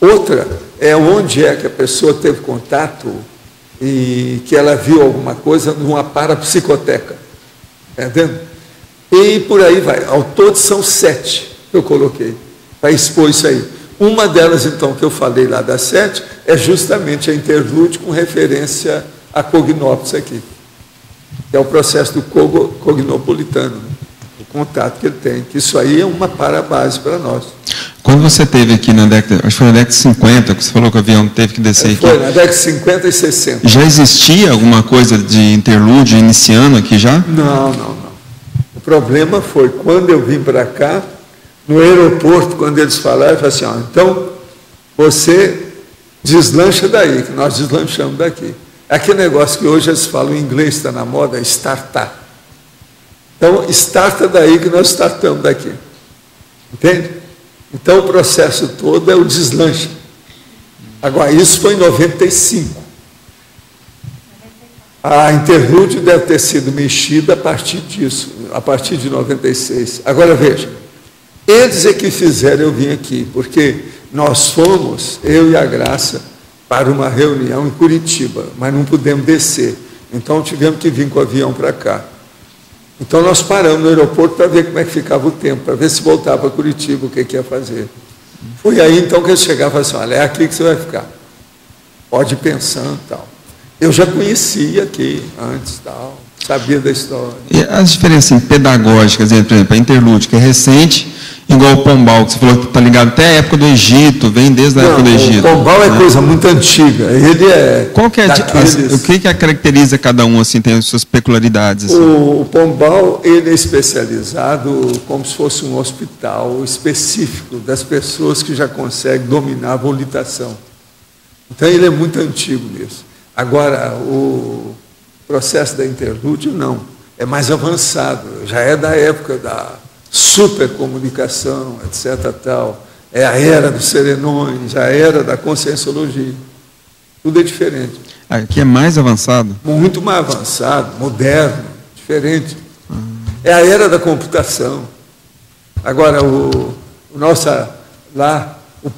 Outra é onde é que a pessoa teve contato e que ela viu alguma coisa numa parapsicoteca. Entendeu? E por aí vai. Ao todo são 7 que eu coloquei para expor isso aí. Uma delas, então, que eu falei lá das 7, é justamente a interlude com referência a Cognópolis aqui, que é o processo do cognopolitano, né? O contato que ele tem, que isso aí é uma parabase para nós. Quando você teve aqui na década, acho que foi na década de 50, que você falou que o avião teve que descer aqui. Foi na década de 50 e 60. Já existia alguma coisa de interlúdio iniciando aqui já? Não. O problema foi quando eu vim para cá, no aeroporto, quando eles falaram, eu falei assim, ó, então você deslancha daí, que nós deslanchamos daqui. Aquele negócio que hoje eles falam em inglês, está na moda, startar. Então, starta daí que nós startamos daqui. Entende? Então, o processo todo é o deslanche. Agora, isso foi em 95. A interlúdio deve ter sido mexida a partir disso, a partir de 96. Agora, veja, eles é que fizeram eu vir aqui, porque nós fomos, eu e a Graça, para uma reunião em Curitiba, mas não pudemos descer. Então, tivemos que vir com o avião para cá. Então, nós paramos no aeroporto para ver como é que ficava o tempo, para ver se voltava para Curitiba, o que ia fazer. Foi aí, então, que eu chegava e falava assim, olha, é aqui que você vai ficar. Pode ir pensando e tal. Eu já conhecia aqui antes, tal, sabia da história. E as diferenças pedagógicas, por exemplo, a interlúdio, que é recente, igual o Pombal, que você falou que está ligado até a época do Egito, vem desde a época do Egito. O Pombal é coisa muito antiga. Ele é. Qual que é o que caracteriza cada um, assim, tem as suas peculiaridades? Assim? O Pombal, ele é especializado como se fosse um hospital específico das pessoas que já conseguem dominar a volitação. Então, ele é muito antigo nisso. Agora, o processo da interlúdio, não. É mais avançado. Já é da época da supercomunicação, etc. Tal. É a era dos serenões, a era da conscienciologia. Tudo é diferente. Aqui é mais avançado? Muito mais avançado, moderno, diferente. É a era da computação. Agora, o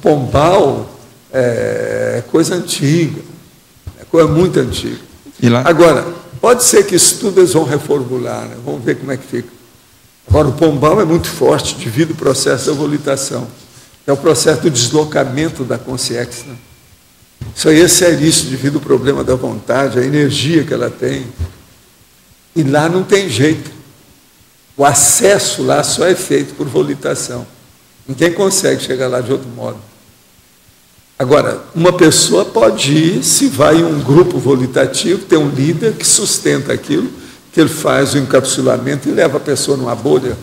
Pombal é coisa antiga, é coisa muito antiga. E lá? Agora, pode ser que isso tudo eles vão reformular, né? Vamos ver como é que fica. Agora, o Pombal é muito forte devido ao processo da volitação. É o processo do deslocamento da consciência. Né? Isso aí é seríssimo devido ao problema da vontade, a energia que ela tem. E lá não tem jeito. O acesso lá só é feito por volitação. Ninguém consegue chegar lá de outro modo. Agora, uma pessoa pode ir, se vai em um grupo volitativo, tem um líder que sustenta aquilo, que ele faz o encapsulamento e leva a pessoa numa bolha,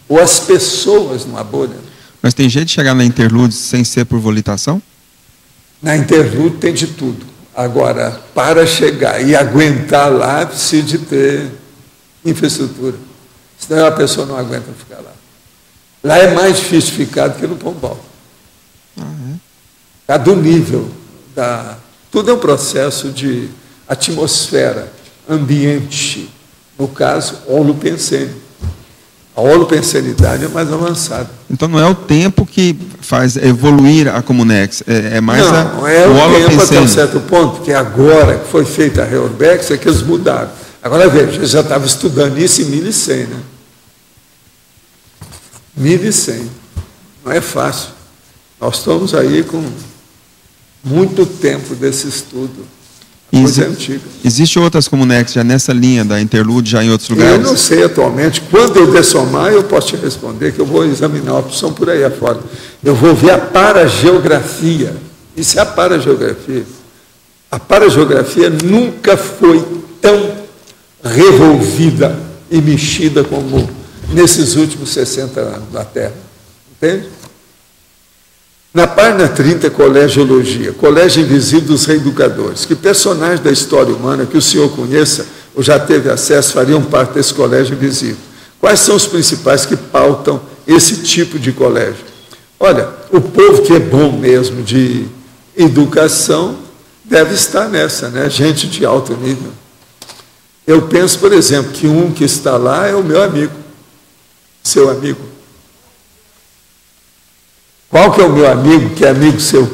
ou as pessoas numa bolha. Mas tem jeito de chegar na interlúdio sem ser por volitação? Na interlúdio tem de tudo. Agora, para chegar e aguentar lá, precisa de ter infraestrutura. Senão a pessoa não aguenta ficar lá. Lá é mais difícil ficar do que no Pombal. Do nível da... Tudo é um processo de atmosfera, ambiente. No caso, holopensene. A holopensenidade é mais avançada. Então não é o tempo que faz evoluir a Comunex, é mais não, é o tempo até um certo ponto, que agora que foi feita a Reorbex, é que eles mudaram. Agora veja, eu já estava estudando isso em 1100, né? 1100. Não é fácil. Nós estamos aí com muito tempo desse estudo. Coisa antiga. Existe outras Comunex já nessa linha da interlúdio, já em outros lugares? Eu não sei atualmente. Quando eu dessomar, eu posso te responder, que eu vou examinar a opção por aí afora. Eu vou ver a parageografia. Isso é a parageografia. A parageografia nunca foi tão revolvida e mexida como nesses últimos 60 anos na Terra. Entende? Na página 30, Colegiologia, Colégio Invisível dos Reeducadores. Que personagens da história humana que o senhor conheça ou já teve acesso fariam parte desse colégio invisível? Quais são os principais que pautam esse tipo de colégio? Olha, o povo que é bom mesmo de educação deve estar nessa, né? Gente de alto nível. Eu penso, por exemplo, que um que está lá é o meu amigo, seu amigo. Qual que é o meu amigo que é amigo seu?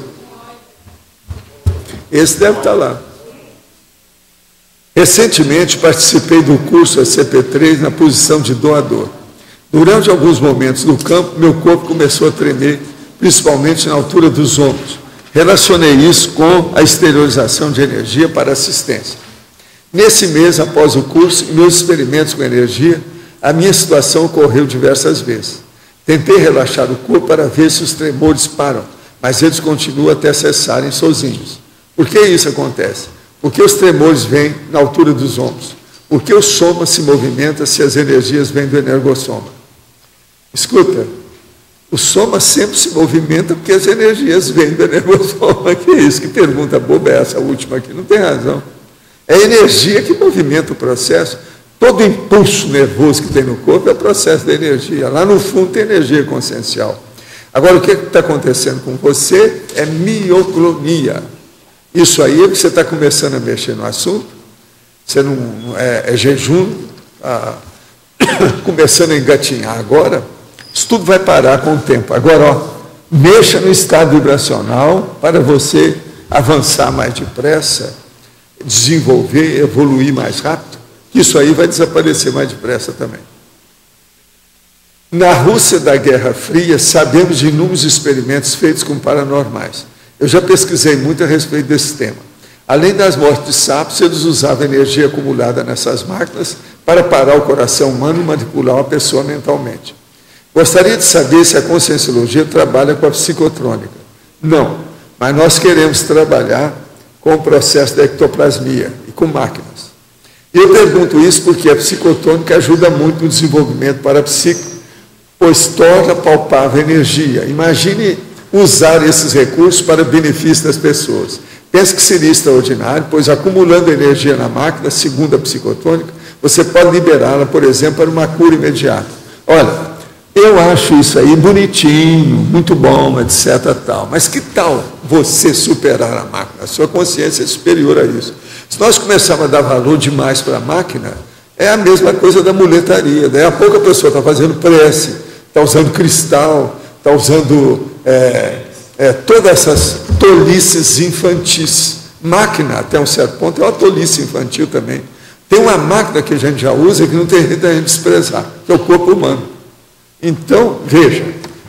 Esse deve estar lá. Recentemente participei do curso SCP-3 na posição de doador. Durante alguns momentos no campo, meu corpo começou a tremer, principalmente na altura dos ombros. Relacionei isso com a exteriorização de energia para assistência. Nesse mês, após o curso e meus experimentos com energia, a minha situação ocorreu diversas vezes. Tentei relaxar o corpo para ver se os tremores param, mas eles continuam até cessarem sozinhos. Por que isso acontece? Porque os tremores vêm na altura dos ombros. Porque o soma se movimenta se as energias vêm do energossoma. Escuta, o soma sempre se movimenta porque as energias vêm do energossoma. Que isso? Que pergunta boba é essa última aqui? Não tem razão. É a energia que movimenta o processo. Todo impulso nervoso que tem no corpo é o processo da energia. Lá no fundo tem energia consciencial. Agora, o que está acontecendo com você é mioclonia. Isso aí é que você está começando a mexer no assunto. Você não é jejum, começando a engatinhar agora. Isso tudo vai parar com o tempo. Agora, ó, mexa no estado vibracional para você avançar mais depressa, desenvolver, evoluir mais rápido. Isso aí vai desaparecer mais depressa também. Na Rússia da Guerra Fria, sabemos de inúmeros experimentos feitos com paranormais. Eu já pesquisei muito a respeito desse tema. Além das mortes de sapos, eles usavam energia acumulada nessas máquinas para parar o coração humano e manipular uma pessoa mentalmente. Gostaria de saber se a Conscienciologia trabalha com a psicotrônica. Não, mas nós queremos trabalhar com o processo da ectoplasmia e com máquinas. Eu pergunto isso porque a psicotrônica ajuda muito no desenvolvimento parapsíquico, pois torna palpável a energia. Imagine usar esses recursos para benefício das pessoas. Pense que seria extraordinário, pois acumulando energia na máquina, segundo a psicotrônica, você pode liberá-la, por exemplo, para uma cura imediata. Olha, eu acho isso aí bonitinho, muito bom, etc. Tal. Mas que tal você superar a máquina? A sua consciência é superior a isso. Se nós começarmos a dar valor demais para a máquina, é a mesma coisa da muletaria. Daí a pouco a pessoa está fazendo prece, está usando cristal, está usando todas essas tolices infantis. Máquina, até um certo ponto, é uma tolice infantil também. Tem uma máquina que a gente já usa que não tem jeito de a gente desprezar, que é o corpo humano. Então, veja,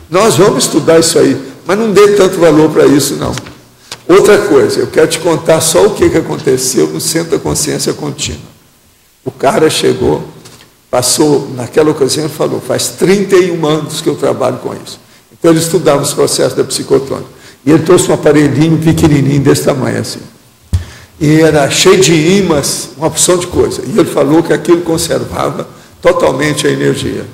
nós vamos estudar isso aí, mas não dê tanto valor para isso, não. Outra coisa, eu quero te contar só o que aconteceu no Centro da Consciência Contínua. O cara chegou, passou, naquela ocasião, e falou, faz 31 anos que eu trabalho com isso. Então, ele estudava os processos da psicotrônica. E ele trouxe um aparelhinho pequenininho desse tamanho, assim. E era cheio de ímãs, uma opção de coisa. E ele falou que aquilo conservava totalmente a energia.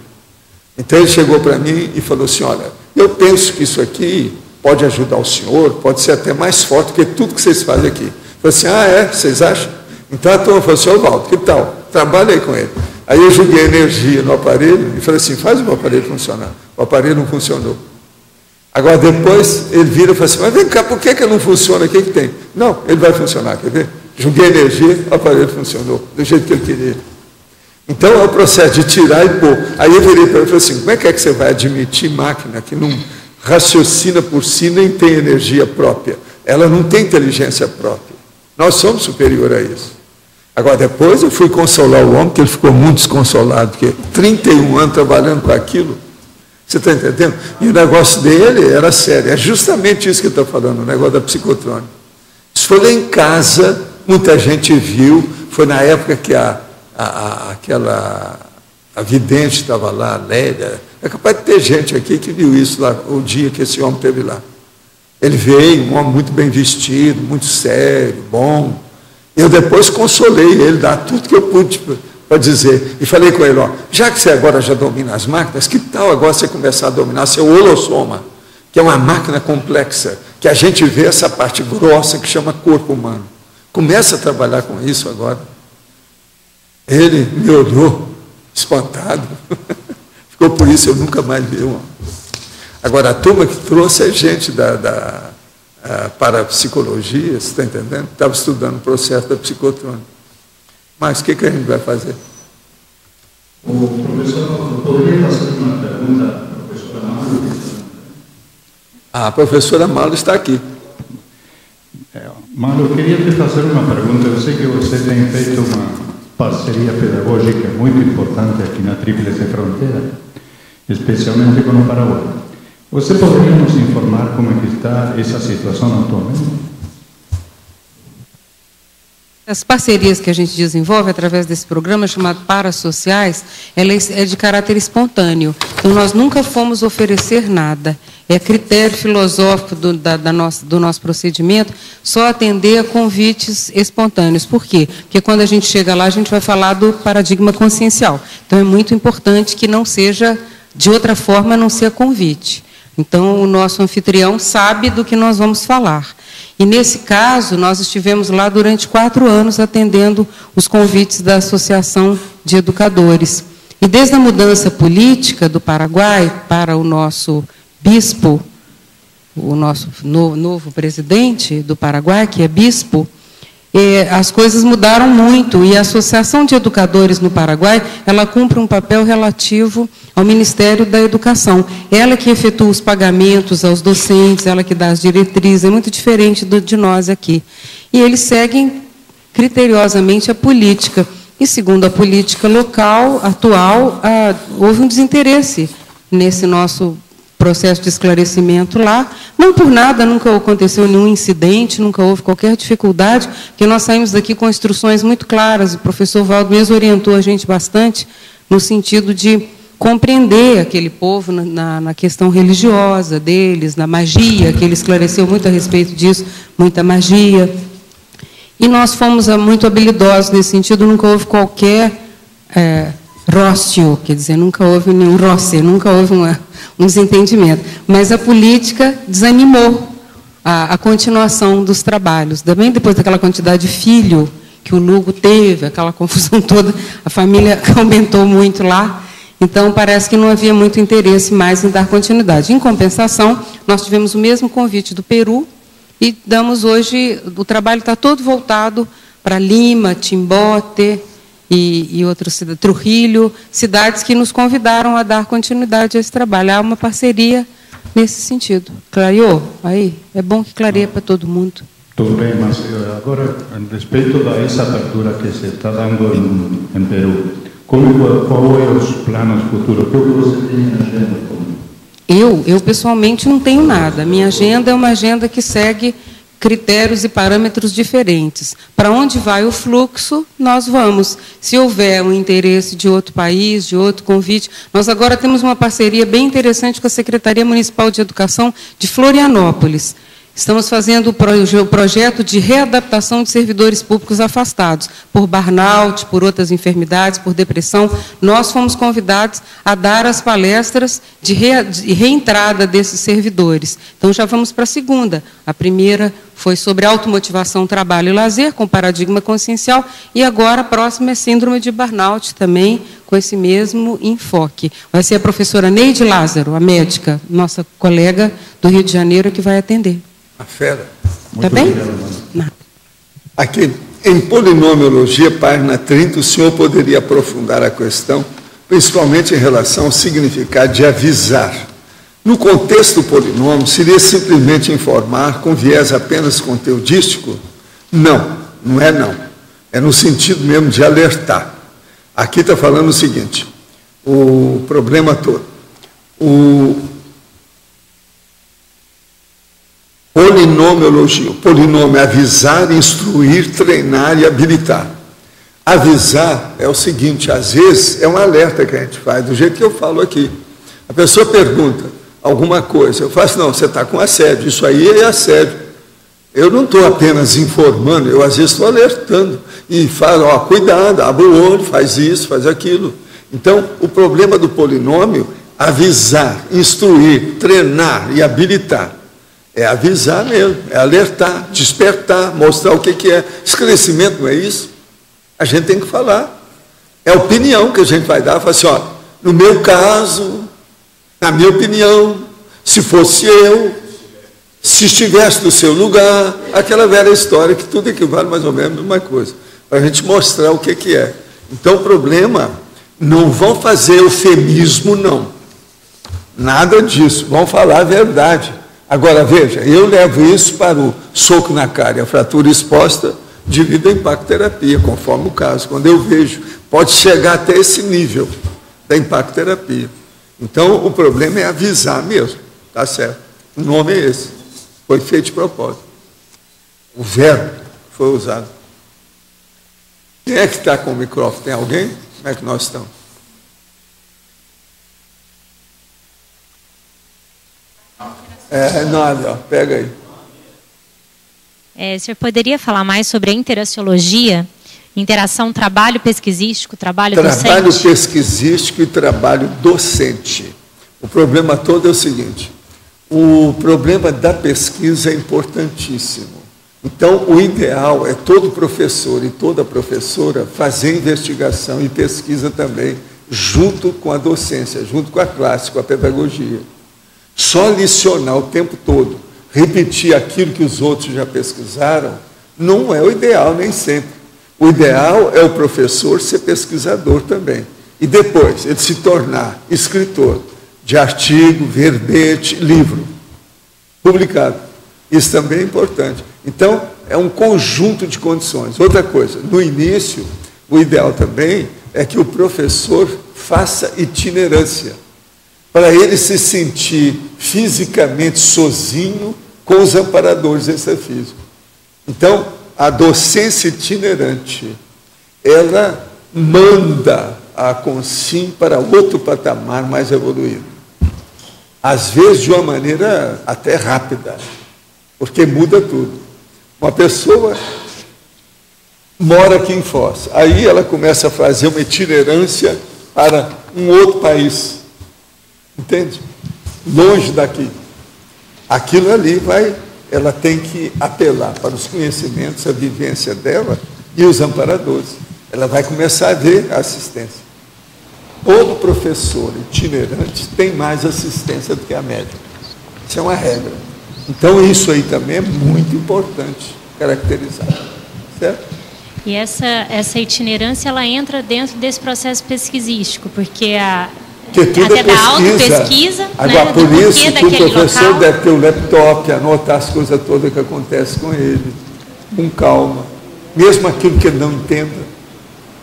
Então, ele chegou para mim e falou assim, olha, eu penso que isso aqui pode ajudar o senhor, pode ser até mais forte do que tudo que vocês fazem aqui. Eu falei assim, vocês acham? Então, a turma falou assim, Valdo, que tal? Trabalha aí com ele. Aí eu joguei energia no aparelho e falei assim, faz o aparelho funcionar. O aparelho não funcionou. Agora, depois, ele vira e fala assim, mas vem cá, por que não funciona? O que tem? Não, ele vai funcionar, quer ver? Joguei energia, o aparelho funcionou, do jeito que ele queria. Então, é o processo de tirar e pôr. Aí eu virei para ele e falei assim, como é que você vai admitir máquina que não raciocina por si, nem tem energia própria? Ela não tem inteligência própria. Nós somos superior a isso. Agora, depois eu fui consolar o homem, que ele ficou muito desconsolado, porque 31 anos trabalhando com aquilo, você está entendendo? E o negócio dele era sério. É justamente isso que ele está falando, o negócio da psicotrônica. Isso foi lá em casa, muita gente viu, foi na época que aquela vidente estava lá, a Lélia. É capaz de ter gente aqui que viu isso lá, o dia que esse homem esteve lá. Ele veio, um homem muito bem vestido, muito sério, bom. Eu depois consolei ele, dá tudo que eu pude para dizer. E falei com ele, ó, já que você agora já domina as máquinas, que tal agora você começar a dominar seu holossoma, que é uma máquina complexa, que a gente vê essa parte grossa que chama corpo humano. Começa a trabalhar com isso agora. Ele me olhou, espantado. Ficou por isso, eu nunca mais vi um. Agora, a turma que trouxe é gente da parapsicologia, você está entendendo? Estava estudando o processo da psicotrônica. Mas o que a gente vai fazer? O professor, poderia fazer uma pergunta à professora Malu? A professora Malu está aqui. Malu, eu queria te fazer uma pergunta. Eu sei que você tem feito uma parceria pedagógica muito importante aqui na Tríplice Fronteira, especialmente com o Paraguai. Você poderia nos informar como é que está essa situação atualmente? As parcerias que a gente desenvolve através desse programa chamado Parasociais, ela é de caráter espontâneo. Então, nós nunca fomos oferecer nada. É critério filosófico do nosso procedimento só atender a convites espontâneos. Por quê? Porque quando a gente chega lá, a gente vai falar do paradigma consciencial. Então, é muito importante que não seja, de outra forma, não ser convite. Então, o nosso anfitrião sabe do que nós vamos falar. E, nesse caso, nós estivemos lá durante 4 anos atendendo os convites da Associação de Educadores. E, desde a mudança política do Paraguai para o nosso bispo, o nosso novo presidente do Paraguai, que é bispo, as coisas mudaram muito. E a Associação de Educadores no Paraguai, ela cumpre um papel relativo ao Ministério da Educação. Ela que efetua os pagamentos aos docentes, ela que dá as diretrizes, é muito diferente de nós aqui. E eles seguem criteriosamente a política. E, segundo a política local, atual, houve um desinteresse nesse nosso processo de esclarecimento lá. Não por nada, nunca aconteceu nenhum incidente, nunca houve qualquer dificuldade, porque nós saímos daqui com instruções muito claras. O professor Valdo mesmo orientou a gente bastante no sentido de compreender aquele povo na questão religiosa deles, na magia, que ele esclareceu muito a respeito disso, muita magia. E nós fomos muito habilidosos nesse sentido, nunca houve qualquer rócio, quer dizer, nunca houve nenhum roce, nunca houve um desentendimento. Mas a política desanimou a continuação dos trabalhos. Também depois daquela quantidade de filho que o Lugo teve, aquela confusão toda, a família aumentou muito lá. Então, parece que não havia muito interesse mais em dar continuidade. Em compensação, nós tivemos o mesmo convite do Peru e damos hoje, o trabalho está todo voltado para Lima, Chimbote e outras cidades, Trujillo, cidades que nos convidaram a dar continuidade a esse trabalho. Há uma parceria nesse sentido. Clareou? Aí, é bom que clareia para todo mundo. Tudo bem, mas agora, a respeito dessa abertura que se está dando em Peru, qual é os planos futuros? O que você tem na agenda? Eu pessoalmente não tenho nada. Minha agenda é uma agenda que segue critérios e parâmetros diferentes. Para onde vai o fluxo, nós vamos. Se houver um interesse de outro país, de outro convite, nós agora temos uma parceria bem interessante com a Secretaria Municipal de Educação de Florianópolis. Estamos fazendo o projeto de readaptação de servidores públicos afastados, por burnout, por outras enfermidades, por depressão. Nós fomos convidados a dar as palestras de reentrada desses servidores. Então, já vamos para a segunda. A primeira foi sobre automotivação, trabalho e lazer, com paradigma consciencial, e agora a próxima é síndrome de burnout, também com esse mesmo enfoque. Vai ser a professora Neide Lázaro, a médica, nossa colega do Rio de Janeiro, que vai atender. A fera. Está bem? Aqui, em polinomiologia, página 30, o senhor poderia aprofundar a questão, principalmente em relação ao significado de avisar. No contexto do polinômio, seria simplesmente informar com viés apenas conteudístico? Não, não é não. É no sentido mesmo de alertar. Aqui está falando o seguinte, o problema todo. Polinomiologia. O polinômio é avisar, instruir, treinar e habilitar. Avisar é o seguinte, às vezes é um alerta que a gente faz, do jeito que eu falo aqui. A pessoa pergunta, alguma coisa. Eu faço, não, você está com assédio, isso aí é assédio. Eu não estou apenas informando, eu às vezes estou alertando e falo, ó, cuidado, abre o olho, faz isso, faz aquilo. Então, o problema do polinômio, avisar, instruir, treinar e habilitar. É avisar mesmo, é alertar, despertar, mostrar o que é. Esclarecimento não é isso? A gente tem que falar. É a opinião que a gente vai dar, fala assim, ó, no meu caso, na minha opinião, se fosse eu, se estivesse no seu lugar, aquela velha história que tudo equivale mais ou menos a mesma coisa, para a gente mostrar o que é. Então, o problema, não vão fazer eufemismo, não. Nada disso, vão falar a verdade. Agora, veja, eu levo isso para o soco na cara e a fratura exposta devido à impactoterapia, conforme o caso. Quando eu vejo, pode chegar até esse nível da impactoterapia. Então, o problema é avisar mesmo, tá certo? O nome é esse. Foi feito de propósito. O verbo foi usado. Quem é que está com o microfone? Tem alguém? Como é que nós estamos? Nada, ó, pega aí. O senhor poderia falar mais sobre a interaciologia, interação trabalho pesquisístico, trabalho docente? Trabalho pesquisístico e trabalho docente. O problema todo é o seguinte, o problema da pesquisa é importantíssimo. Então, o ideal é todo professor e toda professora fazer investigação e pesquisa também, junto com a docência, junto com a classe, com a pedagogia. Só licionar o tempo todo, repetir aquilo que os outros já pesquisaram, não é o ideal nem sempre. O ideal é o professor ser pesquisador também. E depois, ele se tornar escritor de artigo, verbete, livro, publicado. Isso também é importante. Então, é um conjunto de condições. Outra coisa, no início, o ideal também é que o professor faça itinerância, para ele se sentir fisicamente sozinho com os amparadores extrafísicos. Então, a docência itinerante, ela manda a Consim para outro patamar mais evoluído. Às vezes de uma maneira até rápida, porque muda tudo. Uma pessoa mora aqui em Foz, aí ela começa a fazer uma itinerância para um outro país, entende? Longe daqui. Aquilo ali ela tem que apelar para os conhecimentos, a vivência dela e os amparadores. Ela vai começar a ver a assistência. Todo professor itinerante tem mais assistência do que a média. Isso é uma regra. Então, isso aí também é muito importante caracterizar. Certo? E essa itinerância, ela entra dentro desse processo pesquisístico, porque tudo até da autopesquisa, agora, né, por isso que o professor local deve ter o laptop, anotar as coisas todas que acontecem com ele, com calma, mesmo aquilo que ele não entenda.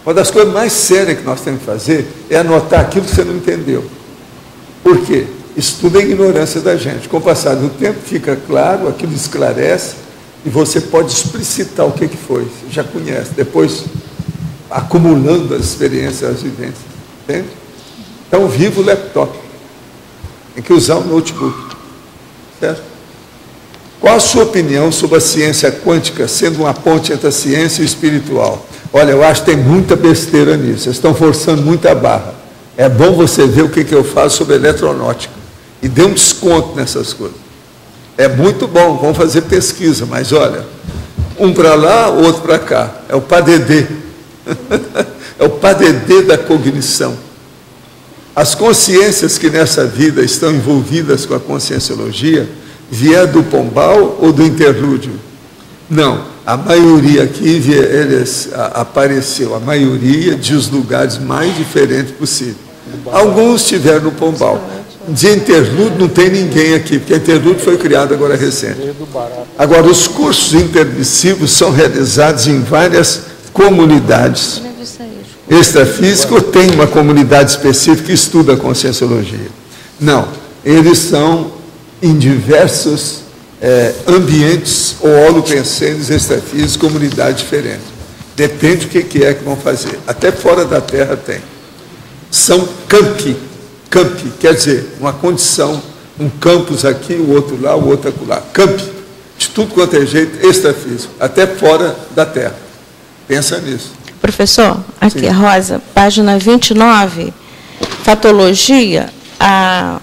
Uma das coisas mais sérias que nós temos que fazer é anotar aquilo que você não entendeu. Por quê? Isso tudo é ignorância da gente. Com o passar do tempo fica claro, aquilo esclarece, e você pode explicitar o que foi. Você já conhece, depois acumulando as experiências, as vivências. Entende? Então, viva o laptop. Tem que usar o notebook. Certo? Qual a sua opinião sobre a ciência quântica sendo uma ponte entre a ciência e o espiritual? Olha, eu acho que tem muita besteira nisso. Vocês estão forçando muita barra. É bom você ver o que eu falo sobre eletronáutica. E dê um desconto nessas coisas. É muito bom, vamos fazer pesquisa, mas olha, um para lá, outro para cá. É o PADD. É o PADD da cognição. As consciências que nessa vida estão envolvidas com a conscienciologia vier do Pombal ou do interlúdio? Não, a maioria aqui apareceu, a maioria de os lugares mais diferentes possível. Alguns estiveram no Pombal. De interlúdio não tem ninguém aqui, porque interlúdio foi criado agora recente. Agora, os cursos intermissivos são realizados em várias comunidades. Extrafísico tem uma comunidade específica que estuda a conscienciologia. Não, eles são em diversos ambientes ou holopensênios, extrafísicos, comunidades diferentes. Depende do que é que vão fazer. Até fora da Terra tem. São campi, quer dizer, uma condição Um campus aqui, o outro lá, o outro acolá. Campi, de tudo quanto é jeito, extrafísico, até fora da Terra. Pensa nisso. Professor, aqui a Rosa, página 29, fatologia, a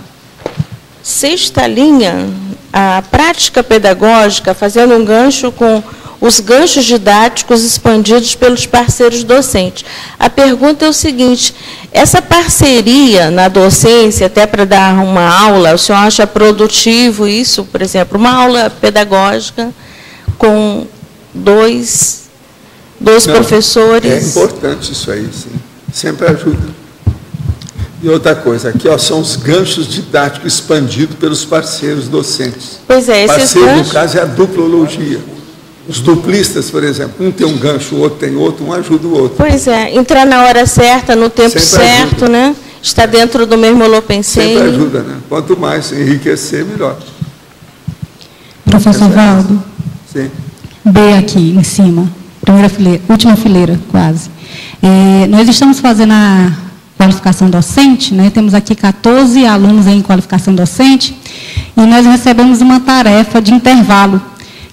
6ª linha, a prática pedagógica, fazendo um gancho com os ganchos didáticos expandidos pelos parceiros docentes. A pergunta é o seguinte, essa parceria na docência, até para dar uma aula, o senhor acha produtivo isso, por exemplo, uma aula pedagógica com dois professores? É importante isso aí, sim. Sempre ajuda. E outra coisa, aqui ó, são os ganchos didáticos expandidos pelos parceiros docentes. Pois é, esses parceiro, ganchos... no caso, é a duplologia. Os duplistas, por exemplo, um tem um gancho, o outro tem outro, um ajuda o outro. Pois é, entrar na hora certa, no tempo sempre certo, ajuda. Né? Está dentro do mesmo holopensene. Sempre ajuda, né? Quanto mais enriquecer, melhor. Professor Valdo. Sim. B aqui em cima, primeira fileira, última fileira, quase. Nós estamos fazendo a qualificação docente, né? Temos aqui 14 alunos em qualificação docente, e nós recebemos uma tarefa de intervalo,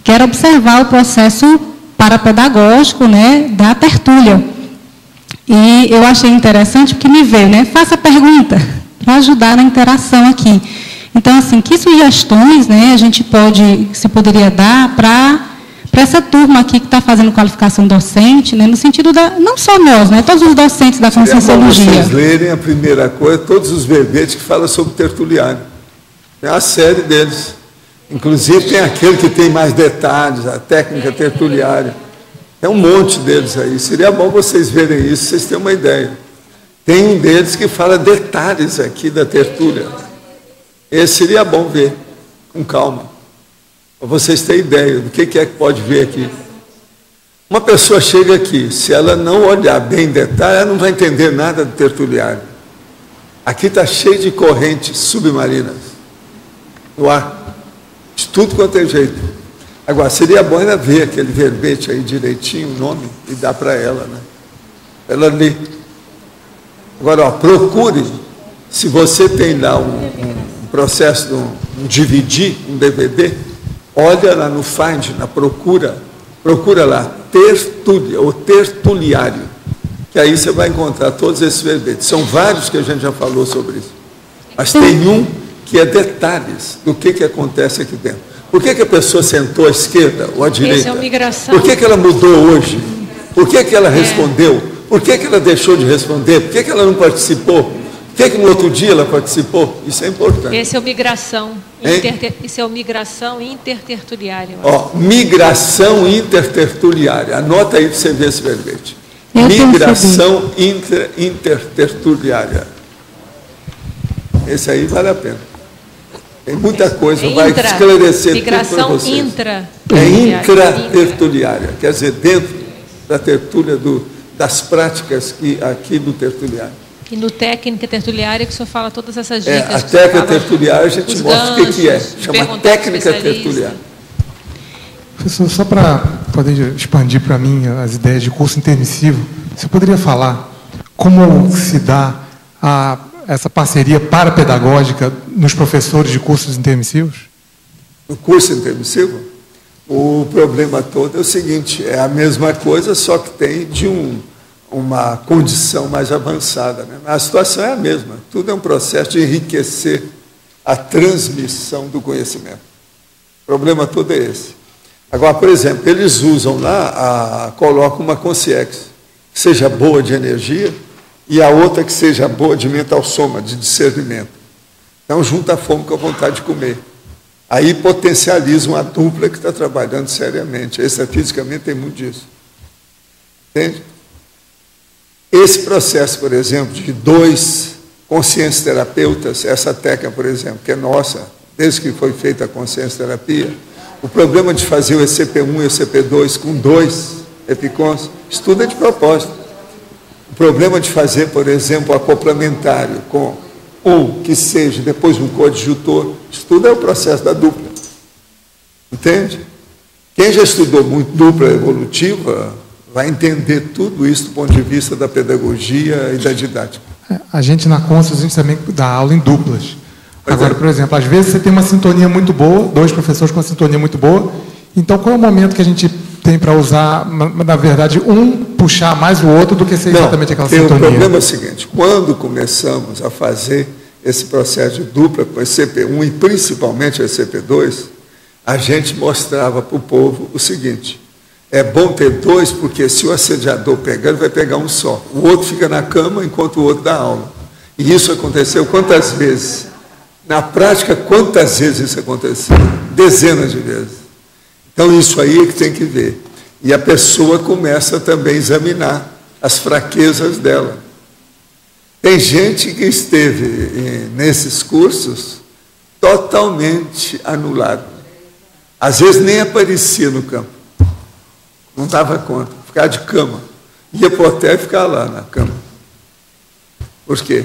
que era observar o processo parapedagógico, né, da tertúlia. E eu achei interessante porque me veio, né, faça a pergunta, para ajudar na interação aqui. Então, assim, que sugestões, né, a gente poderia dar para essa turma aqui que está fazendo qualificação docente, né, no sentido não só nós, né, todos os docentes da Conscienciologia. Vocês lerem a primeira coisa, todos os verbetes que falam sobre tertuliário. É a série deles. Inclusive tem aquele que tem mais detalhes, a técnica tertuliária. Tem um monte deles aí. Seria bom vocês verem isso, vocês terem uma ideia. Tem um deles que fala detalhes aqui da tertúlia. Esse seria bom ver, com calma. Para vocês terem ideia do que é que pode ver aqui. Uma pessoa chega aqui, se ela não olhar bem em detalhe, ela não vai entender nada do tertuliário. Aqui está cheio de correntes submarinas no ar. De tudo quanto é jeito. Agora, seria bom ela ver aquele verbete aí direitinho, o nome, e dar para ela, né? Ela lê. Agora, ó, procure, se você tem lá um processo de um DVD, um DVD, olha lá no Find, na procura lá, tertúlia, ou tertuliário, que aí você vai encontrar todos esses verbetes. São vários que a gente já falou sobre isso. Mas tem um que é detalhes do que acontece aqui dentro. Por que a pessoa sentou à esquerda ou à direita? Esse é o migração. Por que ela mudou hoje? Por que ela respondeu? Por que ela deixou de responder? Por que ela não participou? Por que no outro dia ela participou? Isso é importante. Esse é o migração. Isso é o migração intertertuliária. Ó, migração intertertuliária. Anota aí para você ver esse verbete. Migração intertertuliária. Esse aí vale a pena. Tem muita coisa, vai esclarecer tudo para vocês. Migração intra. É intratertuliária, quer dizer, dentro da tertúlia das práticas aqui do tertuliário. E no técnica tertuliária que o senhor fala todas essas dicas. A técnica tertuliária a gente mostra o que é. Chama técnica tertuliária. Professor, só para poder expandir para mim as ideias de curso intermissivo, você poderia falar como se dá essa parceria parapedagógica nos professores de cursos intermissivos? No curso intermissivo, o problema todo é o seguinte, é a mesma coisa, só que tem de uma condição mais avançada, né? A situação é a mesma, tudo é um processo de enriquecer a transmissão do conhecimento. O problema todo é esse. Agora, por exemplo, eles usam lá, colocam uma consciência, que seja boa de energia, e a outra que seja boa de mental soma, de discernimento. Então, junta a fome com a vontade de comer. Aí potencializam a dupla que está trabalhando seriamente. Extrafisicamente tem muito disso. Entende? Esse processo, por exemplo, de 2 consciências terapeutas, essa técnica, por exemplo, que é nossa, desde que foi feita a consciência terapia, o problema de fazer o ECP1 e o ECP2 com 2 epicons, isso tudo é de propósito. O problema de fazer, por exemplo, acoplamentário com que seja depois um coadjutor, isso tudo é o processo da dupla. Entende? Quem já estudou muito dupla evolutiva vai entender tudo isso do ponto de vista da pedagogia e da didática. A gente na Consciência, a gente também dá aula em duplas. Agora, por exemplo, às vezes você tem uma sintonia muito boa, 2 professores com uma sintonia muito boa, então qual é o momento que a gente tem para usar, na verdade, um puxar mais o outro do que ser exatamente aquela sintonia? O problema é o seguinte, quando começamos a fazer esse processo de dupla com esse CP1 e principalmente o CP2, a gente mostrava para o povo o seguinte: é bom ter 2, porque se o assediador pegar, ele vai pegar um só. O outro fica na cama enquanto o outro dá aula. E isso aconteceu quantas vezes? Na prática, quantas vezes isso aconteceu? Dezenas de vezes. Então, isso aí é que tem que ver. E a pessoa começa também a examinar as fraquezas dela. Tem gente que esteve nesses cursos totalmente anulado. Às vezes nem aparecia no campo. Não dava conta. Ficava de cama. Ia para o hotel e ficava lá na cama. Por quê?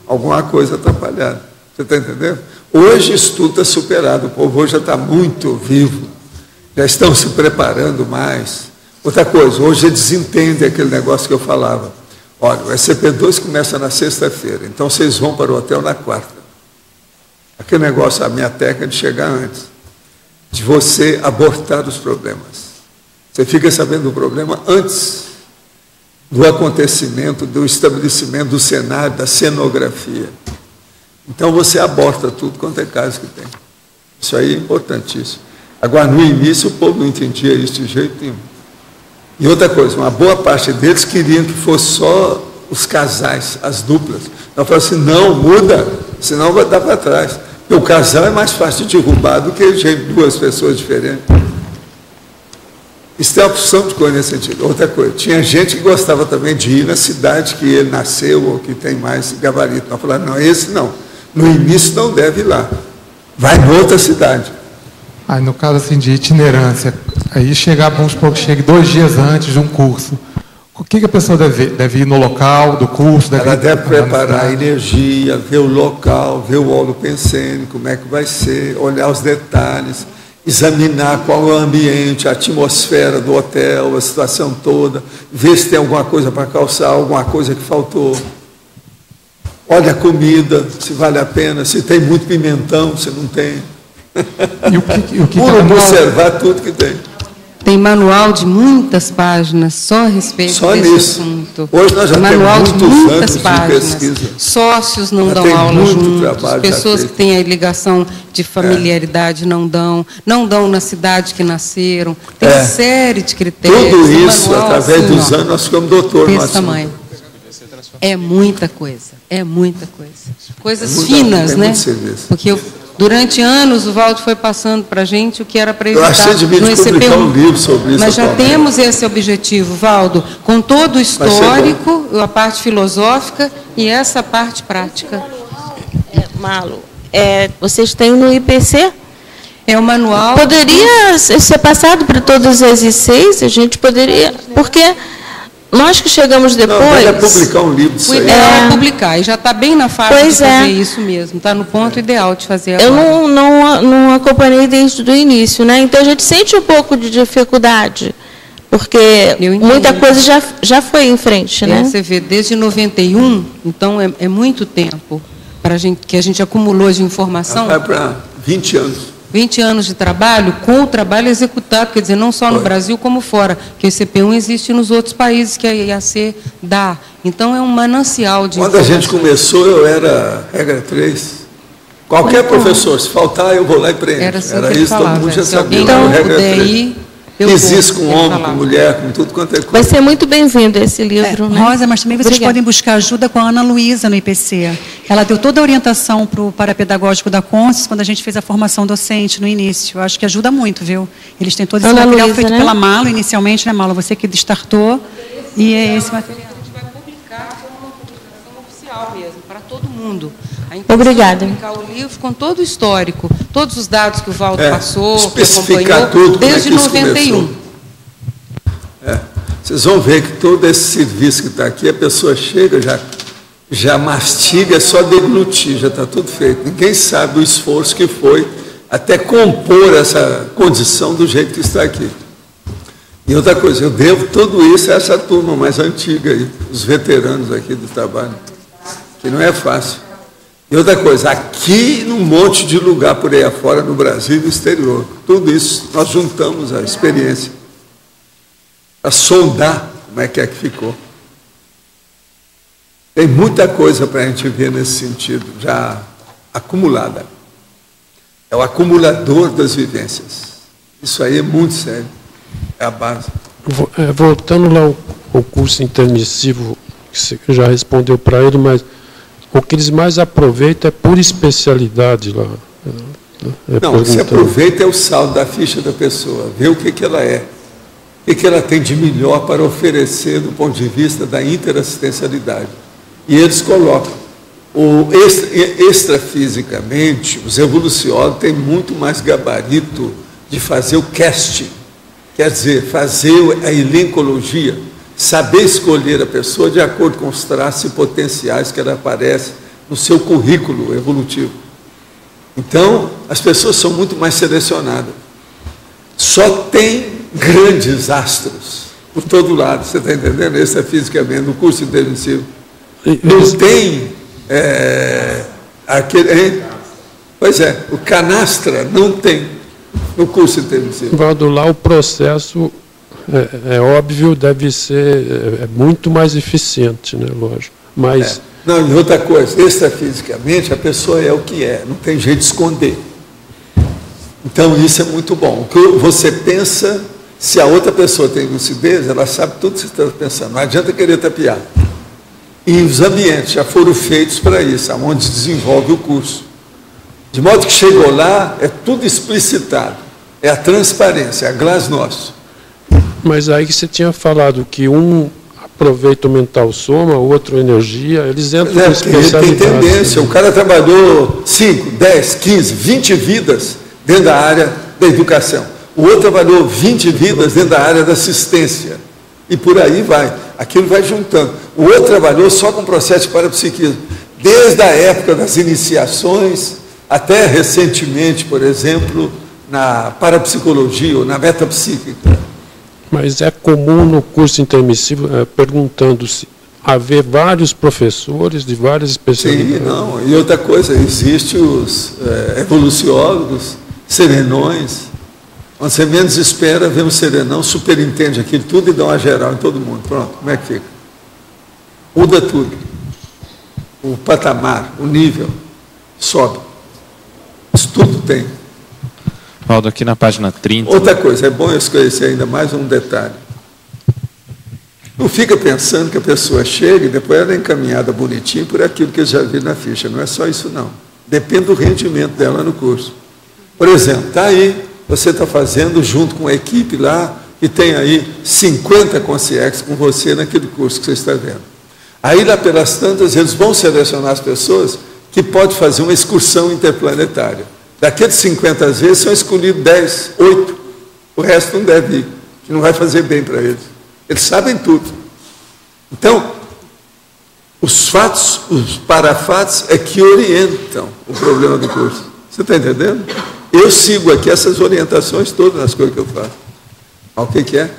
Alguma coisa atrapalhada. Você está entendendo? Hoje isso tudo está superado. O povo hoje já está muito vivo. Já estão se preparando mais. Outra coisa, hoje eles entendem aquele negócio que eu falava. Olha, o SCP-2 começa na sexta-feira, então vocês vão para o hotel na quarta. Aquele negócio, a minha técnica de chegar antes, de você abortar os problemas. Você fica sabendo do problema antes do acontecimento, do estabelecimento do cenário, da cenografia. Então você aborta tudo quanto é caso que tem. Isso aí é importantíssimo. Agora, no início, o povo não entendia isso de jeito nenhum. E outra coisa, uma boa parte deles queriam que fosse só os casais, as duplas. Eu falei assim, não, muda, senão vai dar para trás. Porque o casal é mais fácil de derrubar do que 2 pessoas diferentes. Isso tem a opção de coisa nesse sentido. Outra coisa, tinha gente que gostava também de ir na cidade que ele nasceu ou que tem mais gabarito. Eu falei, não, esse não. No início não deve ir lá. Vai em outra cidade. Aí, no caso assim, de itinerância, aí vamos supor que chegue 2 dias antes de um curso. O que a pessoa deve ir no local do curso? Ela deve preparar a energia, ver o local, ver o holopensene, como é que vai ser, olhar os detalhes, examinar qual é o ambiente, a atmosfera do hotel, a situação toda, ver se tem alguma coisa para calçar, alguma coisa que faltou. Olha a comida, se vale a pena, se tem muito pimentão, se não tem. E o que observar tudo que tem. Tem manual de muitas páginas só a respeito desse assunto. Hoje nós já manual temos de muitas anos páginas. de pesquisa. Sócios não dão aula juntos, pessoas que têm a ligação de familiaridade não dão na cidade que nasceram. Tem uma série de critérios. Tudo isso, manual, através assim, dos anos, nós ficamos doutor no assunto. Tamanho. É muita coisa, é muita coisa. Coisas finas, né? Porque durante anos o Valdo foi passando para a gente o que era para evitar no ECP1. Um livro sobre isso. Nós já temos esse objetivo, Valdo, com todo o histórico, a parte filosófica e essa parte prática. Malo, vocês têm no IPC? É o manual. Poderia ser passado para todas as I6? A gente poderia, porque nós que chegamos depois... Não, vai publicar um livro disso aí. O ideal é publicar, e já está bem na fase de fazer isso mesmo, está no ponto ideal de fazer agora. Eu não acompanhei desde o início, né? Então a gente sente um pouco de dificuldade, porque muita coisa já foi em frente, né? Você vê, desde 91, então é muito tempo que a gente acumulou de informação. Vai para 20 anos. 20 anos de trabalho, com o trabalho executado, quer dizer, não só no Brasil como fora, que o CP1 existe nos outros países que a IAC dá. Então, é um manancial de Quando a gente começou, eu era regra 3. Qualquer professor, se faltar, eu vou lá e preencho. Era isso, todo mundo já sabia. Então, regra 3. Existe com homem, com mulher, com tudo quanto é coisa. Vai ser muito bem-vindo esse livro, né? Rosa, mas também vocês podem buscar ajuda com a Ana Luísa no IPC. Ela deu toda a orientação para o parapedagógico da Consis quando a gente fez a formação docente no início. Eu acho que ajuda muito, viu? Eles têm todo esse material feito pela Malo inicialmente, né, Malo? Você que startou. E é esse material. A gente vai publicar uma publicação oficial mesmo, para todo mundo. Obrigada. Publicar o livro com todo o histórico, todos os dados que o Valdo passou, especificar que acompanhou, tudo, desde 91. Vocês vão ver que todo esse serviço que está aqui, a pessoa chega, já mastiga, é só deglutir, já está tudo feito. Ninguém sabe o esforço que foi até compor essa condição do jeito que está aqui. E outra coisa, eu devo tudo isso a essa turma mais antiga aí, os veteranos aqui do trabalho, que não é fácil. E outra coisa, aqui num monte de lugar por aí afora, no Brasil e no exterior, tudo isso nós juntamos a experiência para sondar como é que ficou. Tem muita coisa para a gente ver nesse sentido, já acumulada. É o acumulador das vivências. Isso aí é muito sério. É a base. Voltando lá ao curso intermissivo, que você já respondeu para ele, mas o que eles mais aproveitam é por especialidade lá. Não, o que se aproveita é o saldo da ficha da pessoa, ver o que ela é, o que ela tem de melhor para oferecer do ponto de vista da interassistencialidade. E eles colocam. Extrafisicamente, os evoluciólogos têm muito mais gabarito de fazer o casting, quer dizer, fazer a elencologia, saber escolher a pessoa de acordo com os traços e potenciais que ela aparece no seu currículo evolutivo. Então, as pessoas são muito mais selecionadas. Só tem grandes astros por todo lado, você está entendendo? Extrafisicamente, no curso intermissivo. Não tem aquele. Pois é, o canastra não tem no curso intermissivo. Valdo, lá o processo, é óbvio, deve ser muito mais eficiente, né? Lógico. Mas. Não, e outra coisa, extrafisicamente a pessoa é o que é, não tem jeito de esconder. Então isso é muito bom. O que você pensa, se a outra pessoa tem lucidez, ela sabe tudo que você está pensando. Não adianta querer tapear. E os ambientes já foram feitos para isso, onde desenvolve o curso. De modo que chegou lá, é tudo explicitado. É a transparência, é a glasnost. Mas aí que você tinha falado que um aproveita o mental soma, o outro energia, eles entram com especialidade. Ele tem tendência, o cara trabalhou 5, 10, 15, 20 vidas dentro da área da educação. O outro trabalhou 20 vidas dentro da área da assistência. E por aí vai. Aquilo vai juntando. O outro trabalhou só com processo de parapsiquismo. Desde a época das iniciações, até recentemente, por exemplo, na parapsicologia ou na metapsíquica. Mas é comum no curso intermissivo, perguntando-se, haver vários professores de várias especialidades? Sim, não. E outra coisa, existem os evoluciólogos, serenões. Quando você menos espera, vem um serenão, superintende aquilo tudo e dá uma geral em todo mundo. Pronto, como é que fica? Muda tudo. O patamar, o nível, sobe. Isso tudo tem. Valdo, aqui na página 30... Outra coisa, é bom eu esclarecer ainda mais um detalhe. Não fica pensando que a pessoa chega e depois ela é encaminhada bonitinho por aquilo que eu já vi na ficha. Não é só isso, não. Depende do rendimento dela no curso. Por exemplo, está aí... Você está fazendo junto com a equipe lá, e tem aí 50 concierges com você naquele curso que você está vendo. Aí, lá pelas tantas, eles vão selecionar as pessoas que podem fazer uma excursão interplanetária. Daqueles 50 vezes, são escolhidos 10, 8. O resto não deve ir, que não vai fazer bem para eles. Eles sabem tudo. Então, os fatos, os parafatos, é que orientam o problema do curso. Você está entendendo? Eu sigo aqui essas orientações todas nas coisas que eu faço. O que é?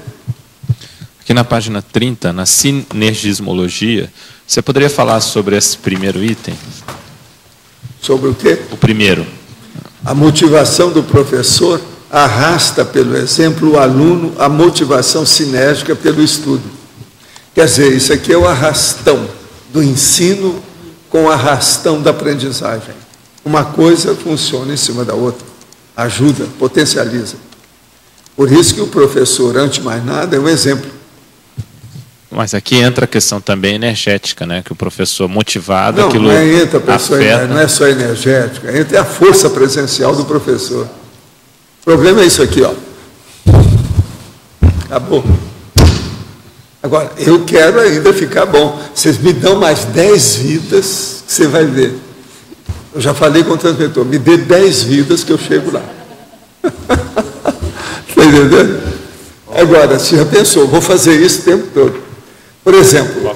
Aqui na página 30, na sinergismologia, você poderia falar sobre esse primeiro item? Sobre o quê? O primeiro. A motivação do professor arrasta pelo exemplo o aluno a motivação sinérgica pelo estudo. Quer dizer, isso aqui é o arrastão do ensino com o arrastão da aprendizagem. Uma coisa funciona em cima da outra. Ajuda, potencializa. Por isso que o professor, antes de mais nada, é um exemplo. Mas aqui entra a questão também energética, né? Que o professor motivado, não, aquilo não entra a pessoa, afeta... não é só energética, entra a força presencial do professor. O problema é isso aqui, ó. Acabou. Agora, eu quero ainda ficar bom. Vocês me dão mais 10 vidas, que você vai ver. Eu já falei com o transmitor, me dê 10 vidas que eu chego lá. Está entendendo? Agora, você já pensou, vou fazer isso o tempo todo. Por exemplo,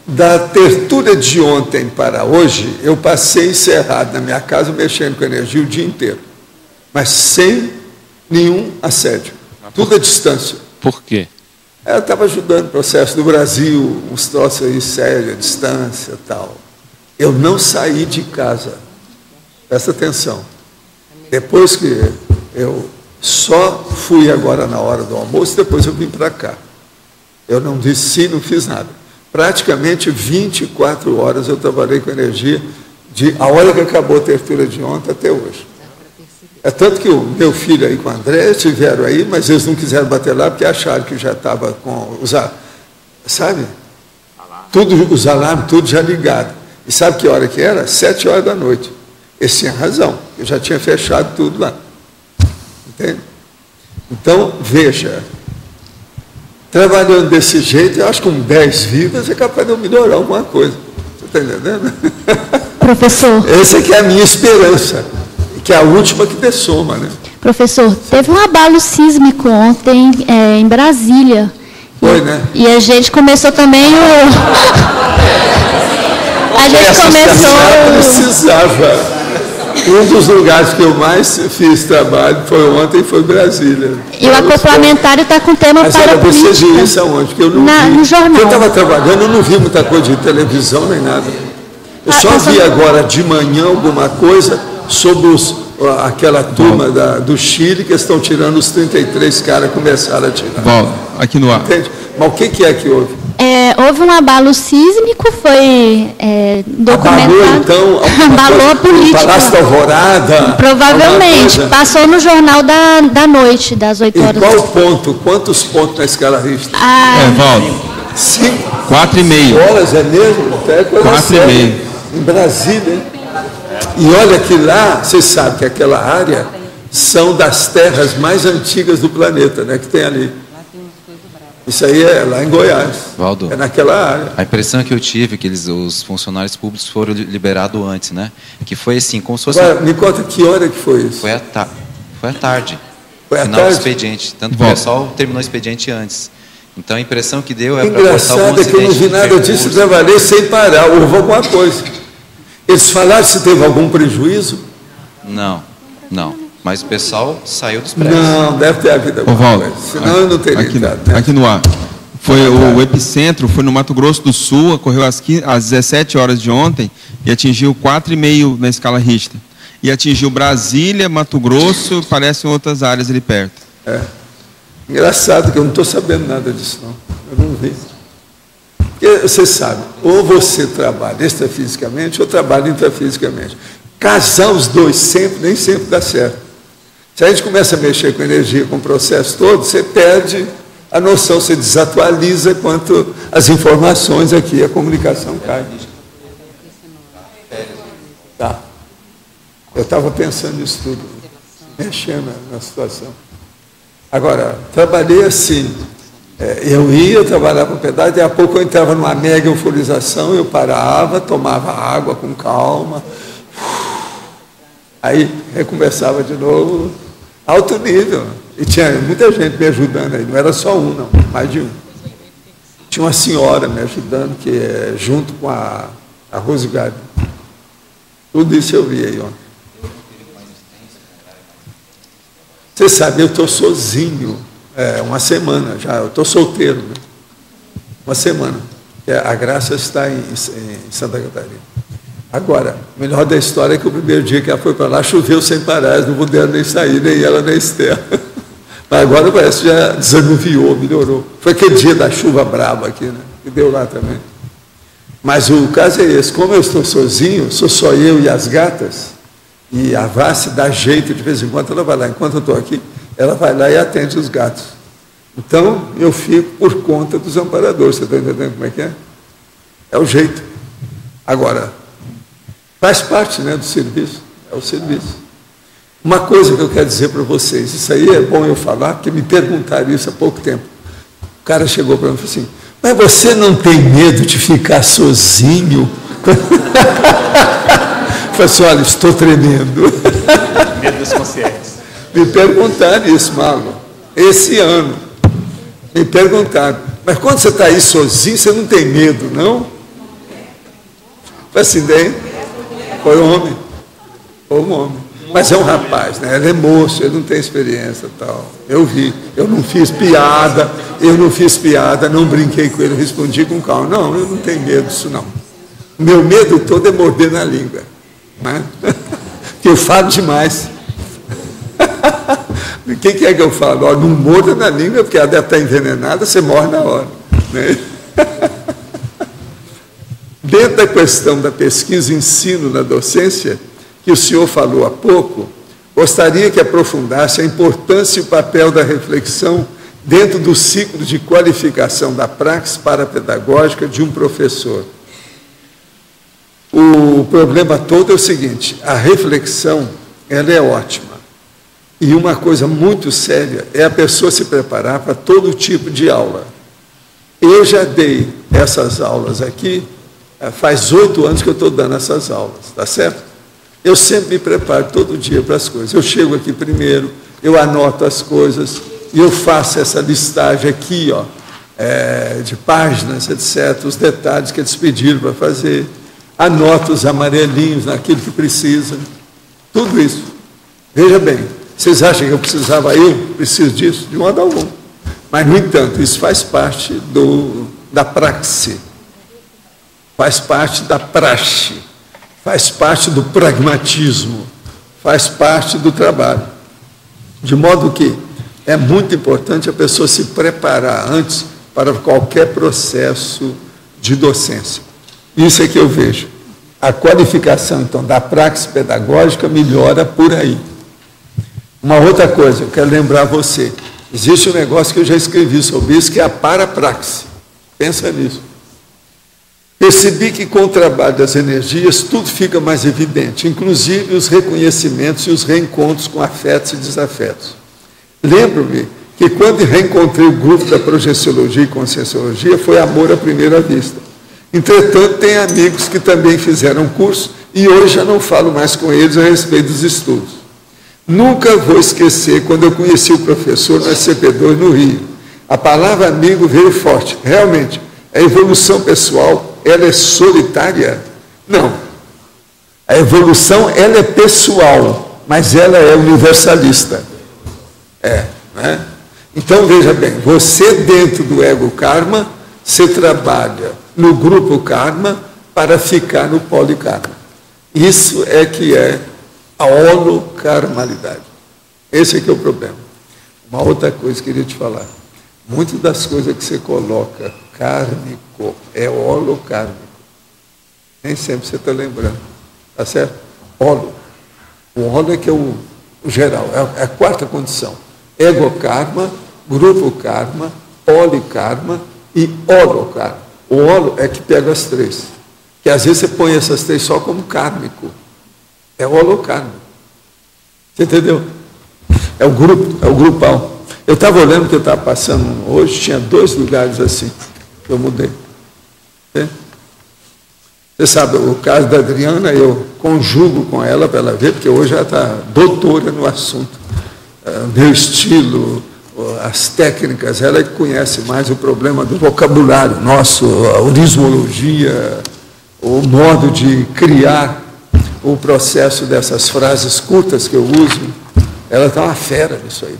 da tertúlia de ontem para hoje, eu passei encerrado na minha casa, mexendo com energia o dia inteiro. Mas sem nenhum assédio. Tudo à distância. Por quê? Eu estava ajudando o processo do Brasil, uns troços aí sérios, à distância e tal. Eu não saí de casa. Presta atenção. Depois que eu só fui agora na hora do almoço, depois eu vim para cá. Eu não desci, não fiz nada. Praticamente 24 horas eu trabalhei com energia, a hora que acabou a tertúlia de ontem até hoje. É tanto que o meu filho aí com o André estiveram aí, mas eles não quiseram bater lá porque acharam que já estava com os, sabe? Tudo, os alarmes, tudo já ligado. E sabe que hora que era? 7 horas da noite. Eles tinham razão, eu já tinha fechado tudo lá. Entende? Então, veja, trabalhando desse jeito, eu acho que com 10 vidas é capaz de eu melhorar alguma coisa. Você está entendendo? Professor. Essa aqui é a minha esperança, que é a última que dessoma, né? Professor, teve um abalo sísmico ontem em Brasília. Foi, né? E a gente começou também A gente começou... precisava. Um dos lugares que eu mais fiz trabalho foi ontem, foi Brasília. E o acoplamentário está com tema para política. Mas você viu isso aonde? Porque eu não vi. No jornal. Eu estava trabalhando, eu não vi muita coisa de televisão nem nada. Eu só vi agora de manhã alguma coisa sobre aquela turma do Chile que estão tirando os 33 caras, começaram a tirar. Volta, aqui no ar. Entende? Mas o que é que houve? Houve um abalo sísmico, foi documentado. Abalou, então, abalou a política. O Palácio da Alvorada. Provavelmente. Passou no jornal da noite, das 8 horas. E qual ponto? Quantos pontos na escala Richter? Volta. 4,5 horas, é mesmo? Até 4,5. Em Brasília, hein? E olha que lá, vocês sabem que aquela área são das terras mais antigas do planeta, né? Que tem ali. Isso aí é lá em Goiás. Valdo, é naquela área. A impressão que eu tive é que os funcionários públicos foram liberados antes, né? Que foi assim, como se fosse... Agora, me conta que hora que foi isso? Foi à tarde. Foi à final tarde? do expediente. Tanto que o pessoal terminou o expediente antes. Então a impressão que deu é para engraçado é que eu não vi nada disso, trabalhei sem parar, houve alguma coisa. Eles falaram se teve algum prejuízo? Não. Mas o pessoal saiu dos prédios. Não, deve ter havido alguma coisa. Senão eu não teria entrado. Aqui no ar. O epicentro foi no Mato Grosso do Sul, ocorreu às 17 horas de ontem e atingiu 4,5 na escala Richter. E atingiu Brasília, Mato Grosso, parecem outras áreas ali perto. Engraçado que eu não estou sabendo nada disso, não. Eu não vi. Porque você sabe, ou você trabalha extrafisicamente ou trabalha intrafisicamente. Casar os dois sempre, nem sempre dá certo. Se a gente começa a mexer com energia, com o processo todo, você perde a noção, você desatualiza quanto as informações aqui, a comunicação cai. Tá. Eu estava pensando nisso tudo, mexendo na situação. Agora, trabalhei assim, eu trabalhava com pedaço, daqui a pouco eu entrava numa mega euforização, eu parava, tomava água com calma, aí recomeçava de novo, alto nível. E tinha muita gente me ajudando aí, não era só um, não, mais de um. Tinha uma senhora me ajudando, que é junto com a Rose Gade. Tudo isso eu vi aí ontem. Você sabe, eu estou sozinho, uma semana já, eu estou solteiro, né? Uma semana. A Graça está em Santa Catarina. Agora, o melhor da história é que o primeiro dia que ela foi para lá, choveu sem parar, não puderam nem sair, nem ela, nem Esther. Mas agora parece que já desanuviou, melhorou. Foi aquele dia da chuva brava aqui, né? Que deu lá também. Mas o caso é esse, como eu estou sozinho, sou só eu e as gatas, e a Vassi dá jeito, de vez em quando ela vai lá, enquanto eu estou aqui, ela vai lá e atende os gatos. Então, eu fico por conta dos amparadores, você está entendendo como é que é? É o jeito. Agora, faz parte, né, do serviço, é o serviço. Uma coisa que eu quero dizer para vocês, isso aí é bom eu falar, porque me perguntaram isso há pouco tempo. O cara chegou para mim e falou assim, mas você não tem medo de ficar sozinho? Eu falei assim, olha, estou tremendo. Medo dos conscientes. Me perguntaram isso, Marlon, esse ano. Me perguntaram, mas quando você está aí sozinho, você não tem medo, não? Eu falei assim, daí, foi um homem. Foi um homem. Mas é um rapaz, né? Ele é moço, ele não tem experiência e tal. Eu vi, eu não fiz piada, não brinquei com ele, respondi com calma. Não, eu não tenho medo disso, não. Meu medo todo é morder na língua, né? Que eu falo demais. O que é que eu falo? Ó, não morda na língua, porque ela deve estar envenenada, você morre na hora, né? Dentro da questão da pesquisa e ensino na docência, que o senhor falou há pouco, gostaria que aprofundasse a importância e o papel da reflexão dentro do ciclo de qualificação da praxis parapedagógica de um professor. O problema todo é o seguinte: a reflexão, ela é ótima. E uma coisa muito séria é a pessoa se preparar para todo tipo de aula. Eu já dei essas aulas aqui, faz 8 anos que eu estou dando essas aulas, tá certo? Eu sempre me preparo todo dia para as coisas. Eu chego aqui primeiro, eu anoto as coisas, e eu faço essa listagem aqui, ó, de páginas, etc., os detalhes que eles pediram para fazer, anoto os amarelinhos naquilo que precisa, tudo isso. Veja bem, vocês acham que eu preciso disso? De modo algum. Mas, no entanto, isso faz parte da praxe, faz parte da praxe, faz parte do pragmatismo, faz parte do trabalho. De modo que é muito importante a pessoa se preparar antes para qualquer processo de docência. Isso é que eu vejo. A qualificação, então, da praxe pedagógica melhora por aí. Uma outra coisa, eu quero lembrar você, existe um negócio que eu já escrevi sobre isso, que é a parapraxe. Pensa nisso. Percebi que com o trabalho das energias tudo fica mais evidente, inclusive os reconhecimentos e os reencontros com afetos e desafetos. Lembro-me que quando reencontrei o grupo da projeciologia e conscienciologia foi amor à primeira vista. Entretanto, tem amigos que também fizeram curso e hoje já não falo mais com eles a respeito dos estudos. Nunca vou esquecer quando eu conheci o professor no SCP2 no Rio. A palavra amigo veio forte. Realmente, a evolução pessoal, ela é solitária? Não. A evolução, ela é pessoal, mas ela é universalista. Né? Então, veja bem, você dentro do ego karma, você trabalha no grupo karma para ficar no polikarma. Isso é que é a holokarmalidade. Esse é que é o problema. Uma outra coisa que eu queria te falar. Muitas das coisas que você coloca kármico é holokármico. Nem sempre você está lembrando. Tá certo? Holo. O holo é que é o geral, é a quarta condição. Ego karma, grupo karma, polikarma e holokarma. O holo é que pega as três. Que às vezes você põe essas três só como kármico. É o holokarma. Você entendeu? É o grupo, é o grupal. Eu estava olhando que eu estava passando hoje, tinha 2 lugares assim, que eu mudei. Você sabe, o caso da Adriana, eu conjugo com ela para ela ver, porque hoje ela está doutora no assunto. Meu estilo, as técnicas, ela que conhece mais o problema do vocabulário nosso, a orismologia, o modo de criar o processo dessas frases curtas que eu uso. Ela está uma fera nisso aí.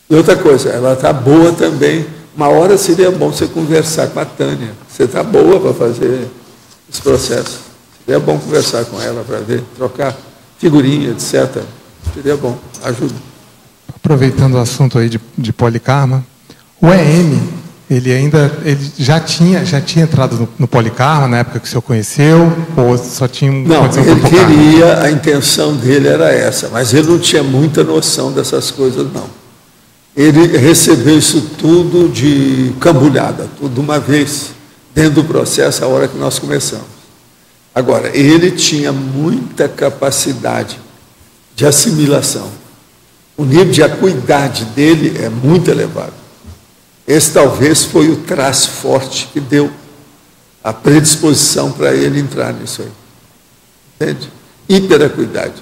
E outra coisa, ela está boa também. Uma hora seria bom você conversar com a Tânia. Você está boa para fazer esse processo. Seria bom conversar com ela para ver, trocar figurinha, etc. Seria bom, ajuda. Aproveitando o assunto aí de polikarma, o EM, ele já tinha entrado no polikarma na época que o senhor conheceu, ou só tinha Não, ele queria, a intenção dele era essa, mas ele não tinha muita noção dessas coisas, não. Ele recebeu isso tudo de cambulhada, tudo de uma vez, dentro do processo, a hora que nós começamos. Agora, ele tinha muita capacidade de assimilação. O nível de acuidade dele é muito elevado. Esse talvez foi o traço forte que deu a predisposição para ele entrar nisso aí. Entende? Hiperacuidade.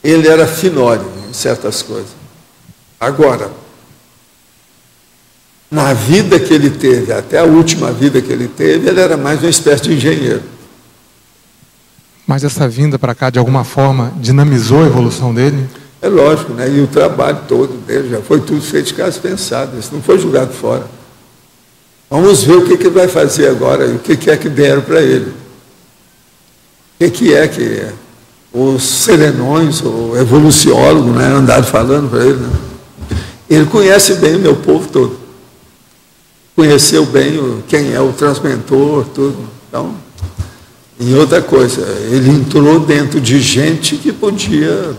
Ele era finório em certas coisas. Agora, na vida que ele teve, até a última vida que ele teve, ele era mais uma espécie de engenheiro. Mas essa vinda para cá, de alguma forma, dinamizou a evolução dele? É lógico, né? E o trabalho todo dele já foi tudo feito de caso pensado. Isso não foi jogado fora. Vamos ver o que ele vai fazer agora e o que é que deram para ele. O que é que os serenões, o evoluciólogo, né, andaram falando para ele. Né? Ele conhece bem o meu povo todo. Conheceu bem quem é o transmentor, tudo. Então, e outra coisa, ele entrou dentro de gente que podia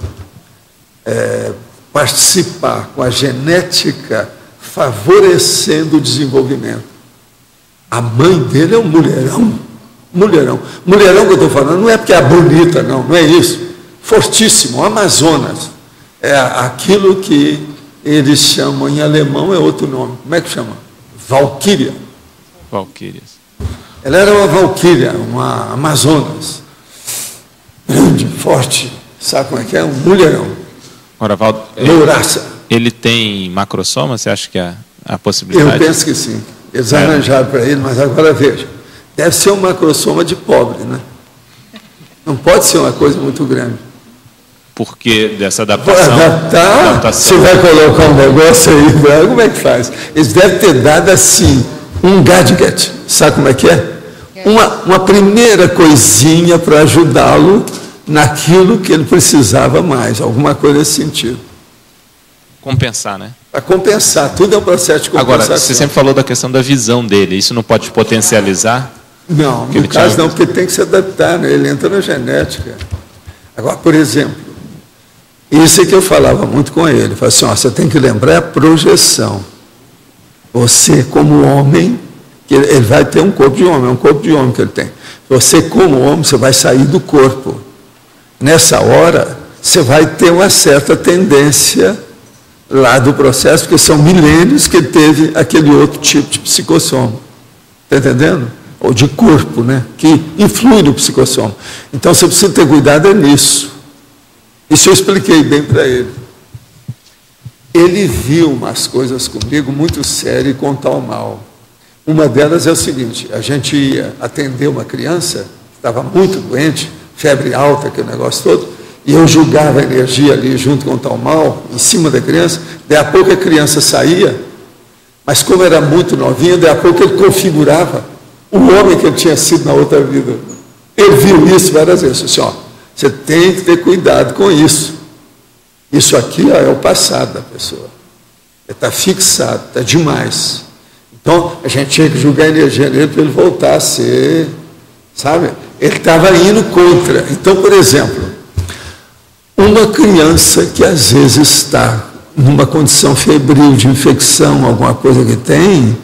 participar com a genética favorecendo o desenvolvimento. A mãe dele é um mulherão. Mulherão. Mulherão que eu estou falando não é porque é bonita, não é isso. Fortíssimo, Amazonas. É aquilo que eles chamam em alemão, é outro nome. Como é que chama? Valquíria. Valquírias. Ela era uma valquíria, uma Amazonas. Grande, forte. Sabe como é que é? Um mulherão. Ora, Valdo, ele tem macrosoma? Você acha que é a possibilidade? Eu penso que sim. Eles arranjaram para ele, mas agora veja. Deve ser um macrosoma de pobre, né? Não pode ser uma coisa muito grande. Porque dessa adaptação... Você vai colocar um negócio aí, como é que faz? Eles devem ter dado assim, um gadget. Sabe como é que é? Uma primeira coisinha para ajudá-lo naquilo que ele precisava mais. Alguma coisa nesse sentido. Compensar, né? Para compensar. Tudo é um processo de compensação. Agora, você sempre falou da questão da visão dele. Isso não pode potencializar? Não, no caso não, porque tem que se adaptar, né? Ele entra na genética. Agora, por exemplo, isso é que eu falava muito com ele. Falei assim, você tem que lembrar a projeção. Você, como homem, que ele vai ter um corpo de homem, é um corpo de homem que ele tem. Você, como homem, você vai sair do corpo. Nessa hora, você vai ter uma certa tendência lá do processo, porque são milênios que teve aquele outro tipo de psicossoma. Está entendendo? Ou de corpo, né? Que influi no psicossoma. Então, você precisa ter cuidado nisso. Isso eu expliquei bem para ele. Ele viu umas coisas comigo muito sérias e com tal mal. Uma delas é o seguinte, a gente ia atender uma criança que estava muito doente, febre alta, aquele negócio todo, e eu julgava a energia ali junto com o tal mal, em cima da criança, daí a pouco a criança saía, mas como era muito novinha, daí a pouco ele configurava o homem que ele tinha sido na outra vida. Ele viu isso várias vezes, assim, você tem que ter cuidado com isso. Isso aqui é o passado da pessoa. Ele está fixado, está demais. Então, a gente tinha que julgar a energia nele para ele voltar a ser, sabe? Ele estava indo contra. Então, por exemplo, uma criança que às vezes está numa condição febril de infecção, alguma coisa que tem,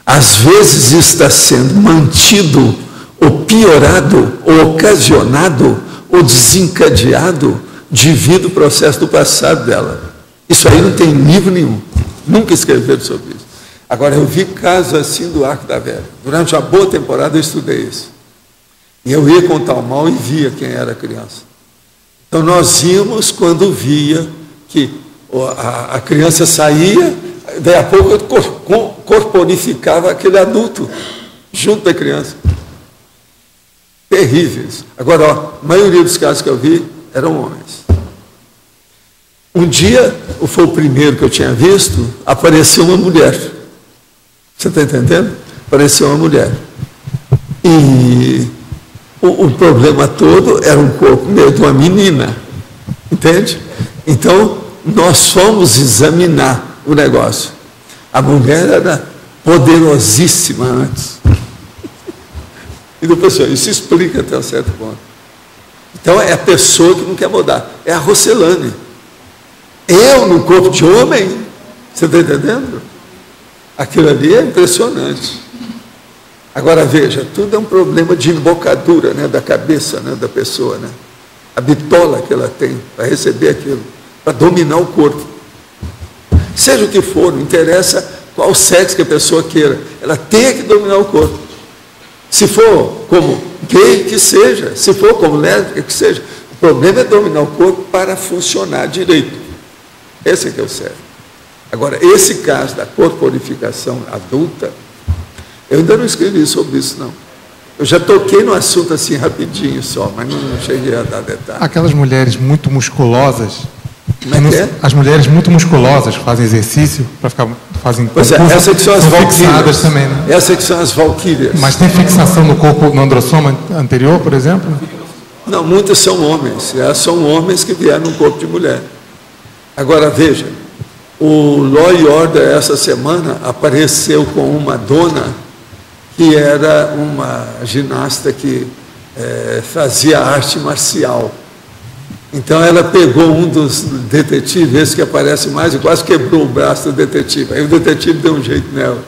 às vezes está sendo mantido, ou piorado, ou ocasionado, ou desencadeado, devido ao processo do passado dela. Isso aí não tem livro nenhum. Nunca escreveram sobre isso. Agora, eu vi casos assim do Arco da Velha. Durante uma boa temporada eu estudei isso. E eu ia com tal mal e via quem era a criança. Então, nós íamos quando via que a criança saía, daí a pouco eu corporificava aquele adulto junto da criança. Terríveis. Agora, a maioria dos casos que eu vi eram homens. Um dia, foi o primeiro que eu tinha visto, apareceu uma mulher. Você está entendendo? Apareceu uma mulher. E o problema todo era um corpo meio de uma menina. Entende? Então, nós fomos examinar o negócio. A mulher era poderosíssima antes. E depois, isso explica até um certo ponto. Então, é a pessoa que não quer mudar. É a Rocelane. Eu, no corpo de homem, você está entendendo? Aquilo ali é impressionante. Agora, veja, tudo é um problema de embocadura, né, da cabeça, né, da pessoa. Né? A bitola que ela tem para receber aquilo, para dominar o corpo. Seja o que for, não interessa qual sexo que a pessoa queira. Ela tem que dominar o corpo. Se for como gay, que seja. Se for como lésbica, que seja. O problema é dominar o corpo para funcionar direito. Esse é que é o certo. Agora, esse caso da corporificação adulta, eu ainda não escrevi sobre isso, não. Eu já toquei no assunto assim rapidinho só, mas não cheguei a dar detalhes. Aquelas mulheres muito musculosas... Como é que é? As mulheres muito musculosas que fazem exercício para ficar fazem Pois é, essas que são as fixadas também, né? Essas que são as valquírias. Mas tem fixação no corpo, no androssoma anterior, por exemplo? Não, muitas são homens. São homens que vieram no corpo de mulher. Agora, veja, o Law e Order, essa semana, apareceu com uma dona que era uma ginasta que fazia arte marcial. Então, ela pegou um dos detetives, esse que aparece mais, e quase quebrou o braço do detetive. Aí o detetive deu um jeito nela.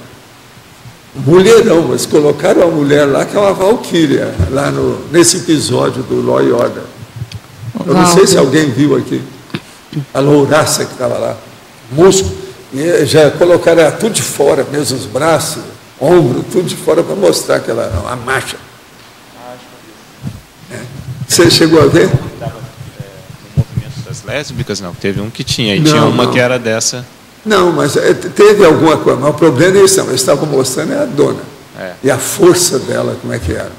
Mulherão, mas colocaram a mulher lá, que é uma valquíria, lá nesse episódio do Law e Order. Eu não sei se alguém viu aqui. A louraça que estava lá. Músculo. E já colocaram ela tudo de fora, mesmo os braços, ombro, tudo de fora, para mostrar que ela é uma macha. Você chegou a ver? Das lésbicas, não. Teve um que tinha, e tinha uma que era dessa. Não, mas teve alguma coisa, mas o problema é isso, eles estavam mostrando a dona. E a força dela, como é que era.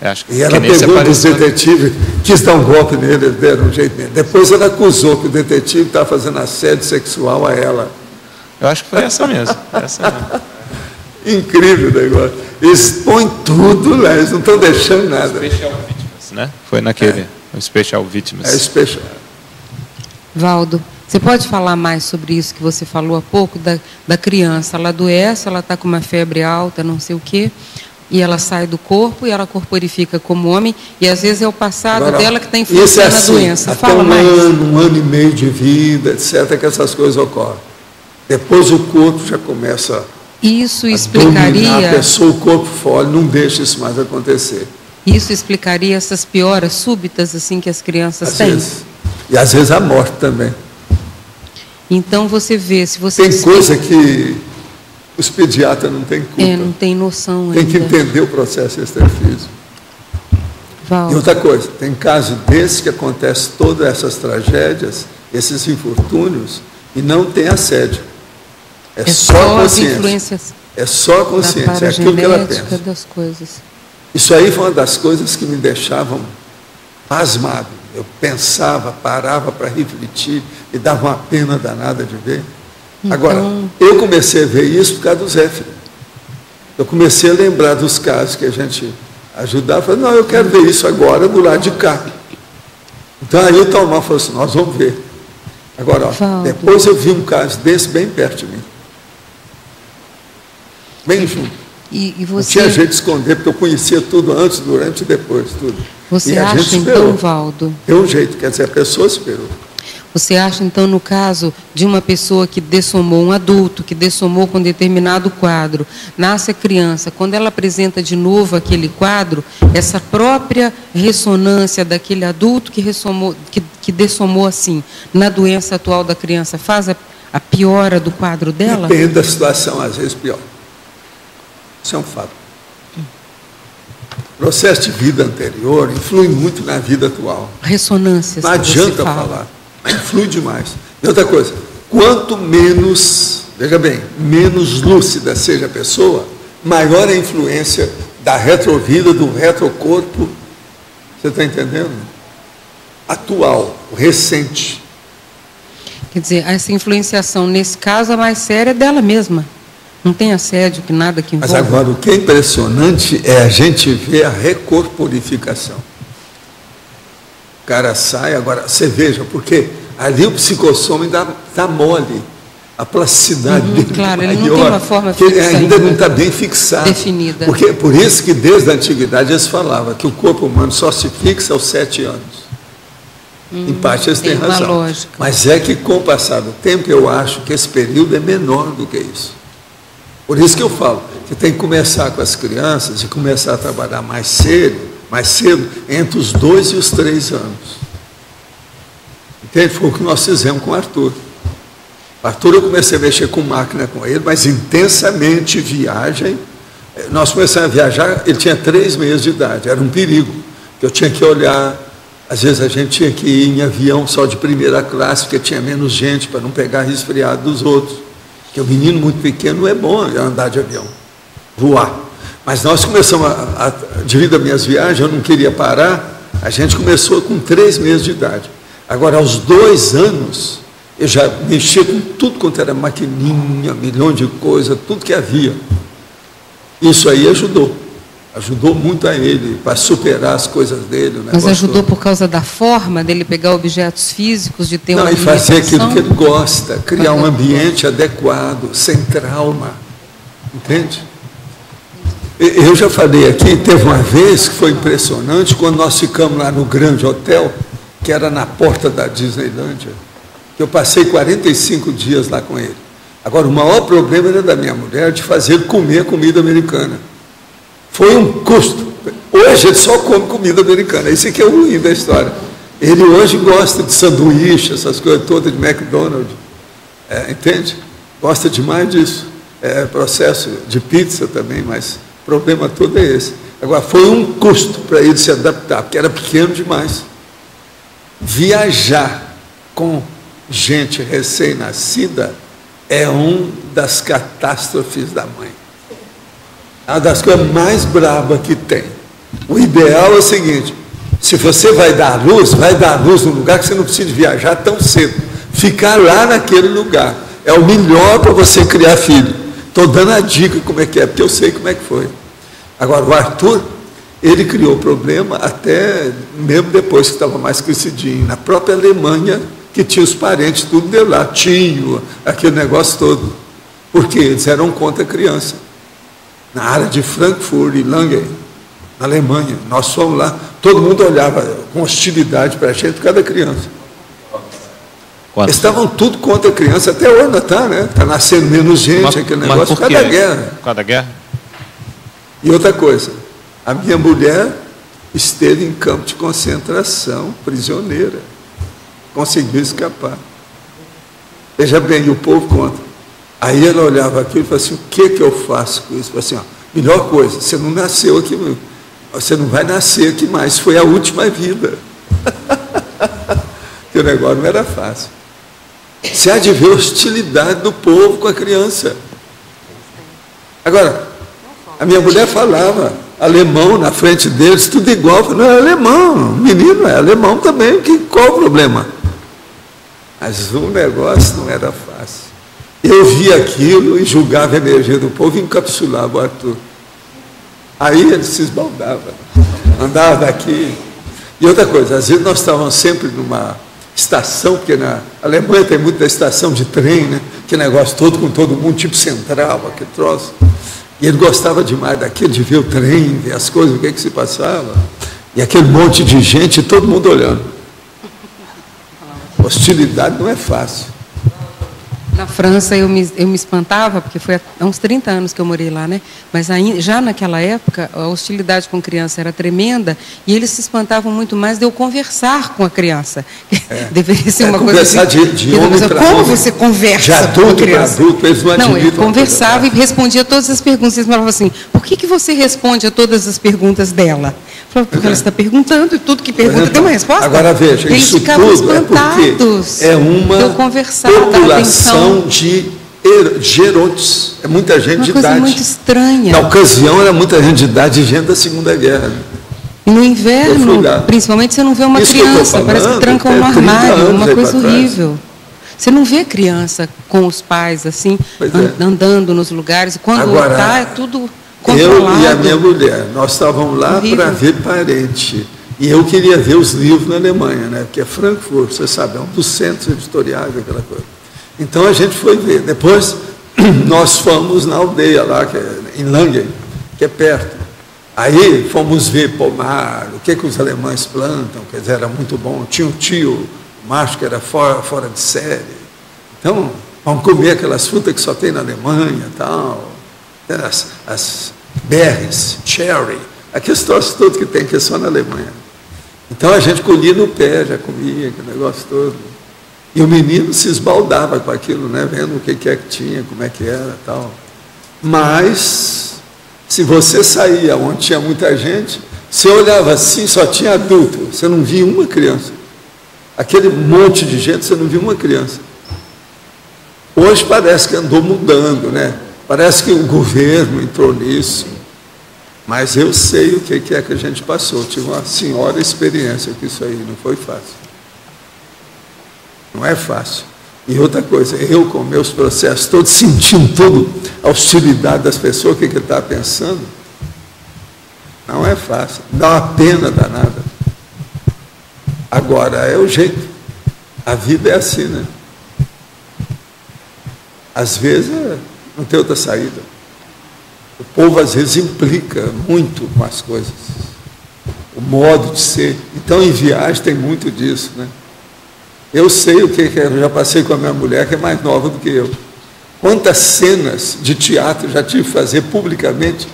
Acho que e ela pegou dos detetives, quis dar um golpe nele, eles deram um jeito nele. Depois ela acusou que o detetive estava fazendo assédio sexual a ela. Eu acho que foi essa mesmo. Essa mesmo. Incrível o negócio. Eles põem tudo lá, eles não estão deixando nada. Special Victims, né? Foi naquele, o Special Victims. Special. Valdo, você pode falar mais sobre isso que você falou há pouco, da criança? Ela adoece, ela está com uma febre alta, não sei o quê, e ela sai do corpo e ela corporifica como homem, e às vezes é o passado dela que está influenciando a doença. Até um ano e meio de vida, etc., que essas coisas ocorrem. Depois o corpo já começa isso explicaria, a pessoa, o corpo fora, não deixa isso mais acontecer. Isso explicaria essas pioras súbitas assim que as crianças têm? E às vezes a morte também. Então você vê, se você... Tem coisa que os pediatras não têm culpa. Não tem noção ainda. Tem que entender o processo extrafísico. E outra coisa, tem casos desses que acontecem todas essas tragédias, esses infortúnios, e não tem assédio. É só consciência. É só consciência, é aquilo que ela pensa. Das coisas. Isso aí foi uma das coisas que me deixavam pasmado. Eu pensava, parava para refletir e dava uma pena danada de ver. Então, agora, eu comecei a ver isso por causa do Zé. Eu comecei a lembrar dos casos que a gente ajudava. Falei, não, eu quero ver isso agora do lado de cá. Então aí o Tomás falou assim, nós vamos ver. Agora, ó, depois eu vi um caso desse bem perto de mim. Bem junto. E você... Não tinha jeito de esconder, porque eu conhecia tudo antes, durante e depois, tudo. Você acha, então, Valdo? Tem um jeito, quer dizer, a pessoa esperou. Você acha, então, no caso de uma pessoa que dessomou, um adulto que dessomou com determinado quadro, nasce a criança, quando ela apresenta de novo aquele quadro, essa própria ressonância daquele adulto que dessomou assim, na doença atual da criança, faz a piora do quadro dela? Depende da situação, às vezes pior. Isso é um fato. O processo de vida anterior influi muito na vida atual. Ressonâncias. Não adianta falar. Influi demais. E outra coisa, quanto menos, veja bem, menos lúcida seja a pessoa, maior a influência da retrovida, do retrocorpo, você está entendendo? Atual, recente. Quer dizer, essa influenciação, nesse caso, a mais séria é dela mesma. Não tem assédio, que nada que envolva. Mas agora, o que é impressionante é a gente ver a recorporificação. O cara sai, agora, você veja, porque ali o psicossoma ainda está mole. A plasticidade dele claro, maior, ele não tem uma forma fixa. Ele ainda não está bem fixado. Definida. Porque, por isso que desde a antiguidade eles falavam que o corpo humano só se fixa aos 7 anos. Em parte eles têm razão. Lógica. Mas é que com o passar do tempo eu acho que esse período é menor do que isso. Por isso que eu falo, que tem que começar com as crianças e começar a trabalhar mais cedo, entre os 2 e os 3 anos. Entende? Foi o que nós fizemos com o Arthur. O Arthur eu comecei a mexer com máquina com ele, mas intensamente viagem. Nós começamos a viajar, ele tinha 3 meses de idade, era um perigo. Eu tinha que olhar, às vezes a gente tinha que ir em avião só de primeira classe, porque tinha menos gente para não pegar resfriado dos outros. Porque o menino muito pequeno não é bom andar de avião, voar. Mas nós começamos devido às minhas viagens, eu não queria parar, a gente começou com 3 meses de idade. Agora, aos 2 anos, Eu já mexia com tudo quanto era maquininha, milhões de coisas, tudo que havia. Isso aí ajudou muito a ele, para superar as coisas dele. Mas ajudou por causa da forma dele pegar objetos físicos, de ter uma e fazer aquilo que ele gosta, criar um ambiente adequado, sem trauma. Entende? Eu já falei aqui, teve uma vez que foi impressionante, quando nós ficamos lá no grande hotel, que era na porta da Disneylândia, que eu passei 45 dias lá com ele. Agora, o maior problema era da minha mulher de fazer ele comer comida americana. Foi um custo. Hoje ele só come comida americana. Esse aqui é o ruim da história. Ele hoje gosta de sanduíche, essas coisas todas de McDonald's. Entende? Gosta demais disso. Processo de pizza também, mas o problema todo é esse. Agora, foi um custo para ele se adaptar, porque era pequeno demais. Viajar com gente recém-nascida é uma das catástrofes da mãe. É uma das coisas mais bravas que tem. O ideal é o seguinte: se você vai dar à luz num lugar que você não precisa viajar tão cedo. Ficar lá naquele lugar é o melhor para você criar filho. Estou dando a dica como é que é, porque eu sei como é que foi. Agora, o Arthur, ele criou problema até mesmo depois que estava mais crescidinho. Na própria Alemanha, que tinha os parentes tudo de lá, tio, aquele negócio todo. Porque eles eram contra a criança. Na área de Frankfurt e Langen, na Alemanha. Nós fomos lá, todo mundo olhava com hostilidade para a gente por causa da criança. Eles estavam tudo contra a criança, até hoje não está, né? Está nascendo menos gente, aquele negócio, por causa da guerra. Por causa da guerra? E outra coisa, a minha mulher esteve em campo de concentração, prisioneira. Conseguiu escapar. Veja bem, o povo conta. Aí ela olhava aquilo e falava assim: o que eu faço com isso? Assim, melhor coisa, você não nasceu aqui, você não vai nascer aqui mais, foi a última vida. Que o negócio não era fácil. Você há de ver a hostilidade do povo com a criança. Agora, a minha mulher falava alemão na frente deles, tudo igual. Eu falei: não, é alemão, o menino é alemão também, qual o problema? Mas o negócio não era fácil. Eu via aquilo e julgava a energia do povo e encapsulava o Arthur. Aí ele se esbaldava, andava daqui. E outra coisa, às vezes nós estávamos sempre numa estação, porque na Alemanha tem muita estação de trem, né? Que negócio todo com todo mundo, tipo central, aquele troço. E ele gostava demais daquilo, de ver o trem, ver as coisas, o que se passava. E aquele monte de gente, todo mundo olhando. Hostilidade não é fácil. Na França eu me espantava, porque foi há uns 30 anos que eu morei lá, né? Mas já naquela época a hostilidade com criança era tremenda e eles se espantavam muito mais de eu conversar com a criança. Deveria ser uma coisa assim. Conversar de homem para como homem. você conversa de adulto com a criança? Para adulto, eles não admitem. Não, eu conversava e respondia todas as perguntas. Eles falavam assim: por que você responde a todas as perguntas dela? Eu falava: porque ela está perguntando e tudo que pergunta tem uma resposta. Agora veja, eles isso ficavam tudo espantados. É uma eu conversar, população de gerontes, é muita gente uma de coisa idade. Muito estranha. Na ocasião era muita gente de idade e gente da Segunda Guerra. E no inverno, principalmente, você não vê uma criança, parece que trancam no armário, uma coisa horrível. Você não vê criança com os pais assim, andando nos lugares, quando está é tudo controlado. Eu e a minha mulher, nós estávamos lá para ver parente. E eu queria ver os livros na Alemanha, né? Porque é Frankfurt, você sabe, é um dos centros editoriais, aquela coisa. Então a gente foi ver. Depois nós fomos na aldeia lá, que é em Langen, que é perto. Aí fomos ver pomar, o que os alemães plantam, quer dizer, era muito bom. Tinha um tio, macho, que era fora de série. Então, vamos comer aquelas frutas que só tem na Alemanha e tal. As berries, cherry, aqueles troços todos que tem, que é só na Alemanha. Então a gente colhia no pé, já comia aquele negócio todo. E o menino se esbaldava com aquilo, né? Vendo o que é que tinha, como é que era e tal. Mas, se você saía onde tinha muita gente, você olhava assim, só tinha adulto, você não via uma criança. Aquele monte de gente, você não via uma criança. Hoje parece que andou mudando, né? Parece que o governo entrou nisso. Mas eu sei o que é que a gente passou. Eu tive uma senhora experiência com isso aí, não foi fácil. Não é fácil. E outra coisa, eu com meus processos todos, sentindo toda a hostilidade das pessoas, o que ele estava pensando, não é fácil, dá uma pena danada. Agora, é o jeito. A vida é assim, né? Às vezes, não tem outra saída. O povo, às vezes, implica muito com as coisas. O modo de ser. Então, em viagem, tem muito disso, né? Eu sei o que é, eu já passei com a minha mulher, que é mais nova do que eu. Quantas cenas de teatro já tive que fazer publicamente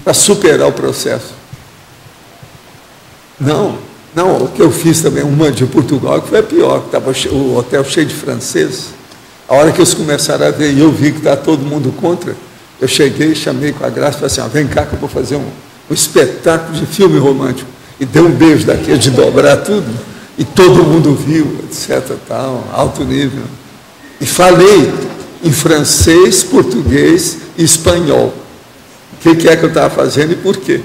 para superar o processo? Não, o que eu fiz também, uma de Portugal, que foi a pior, que estava o hotel cheio de franceses. A hora que eles começaram a ver e eu vi que está todo mundo contra, eu cheguei, chamei com a Graça e falei assim, vem cá que eu vou fazer um espetáculo de filme romântico. E dei um beijo daquele de dobrar tudo. E todo mundo viu, etc. Tal, alto nível. E falei em francês, português e espanhol. O que é que eu estava fazendo e por quê?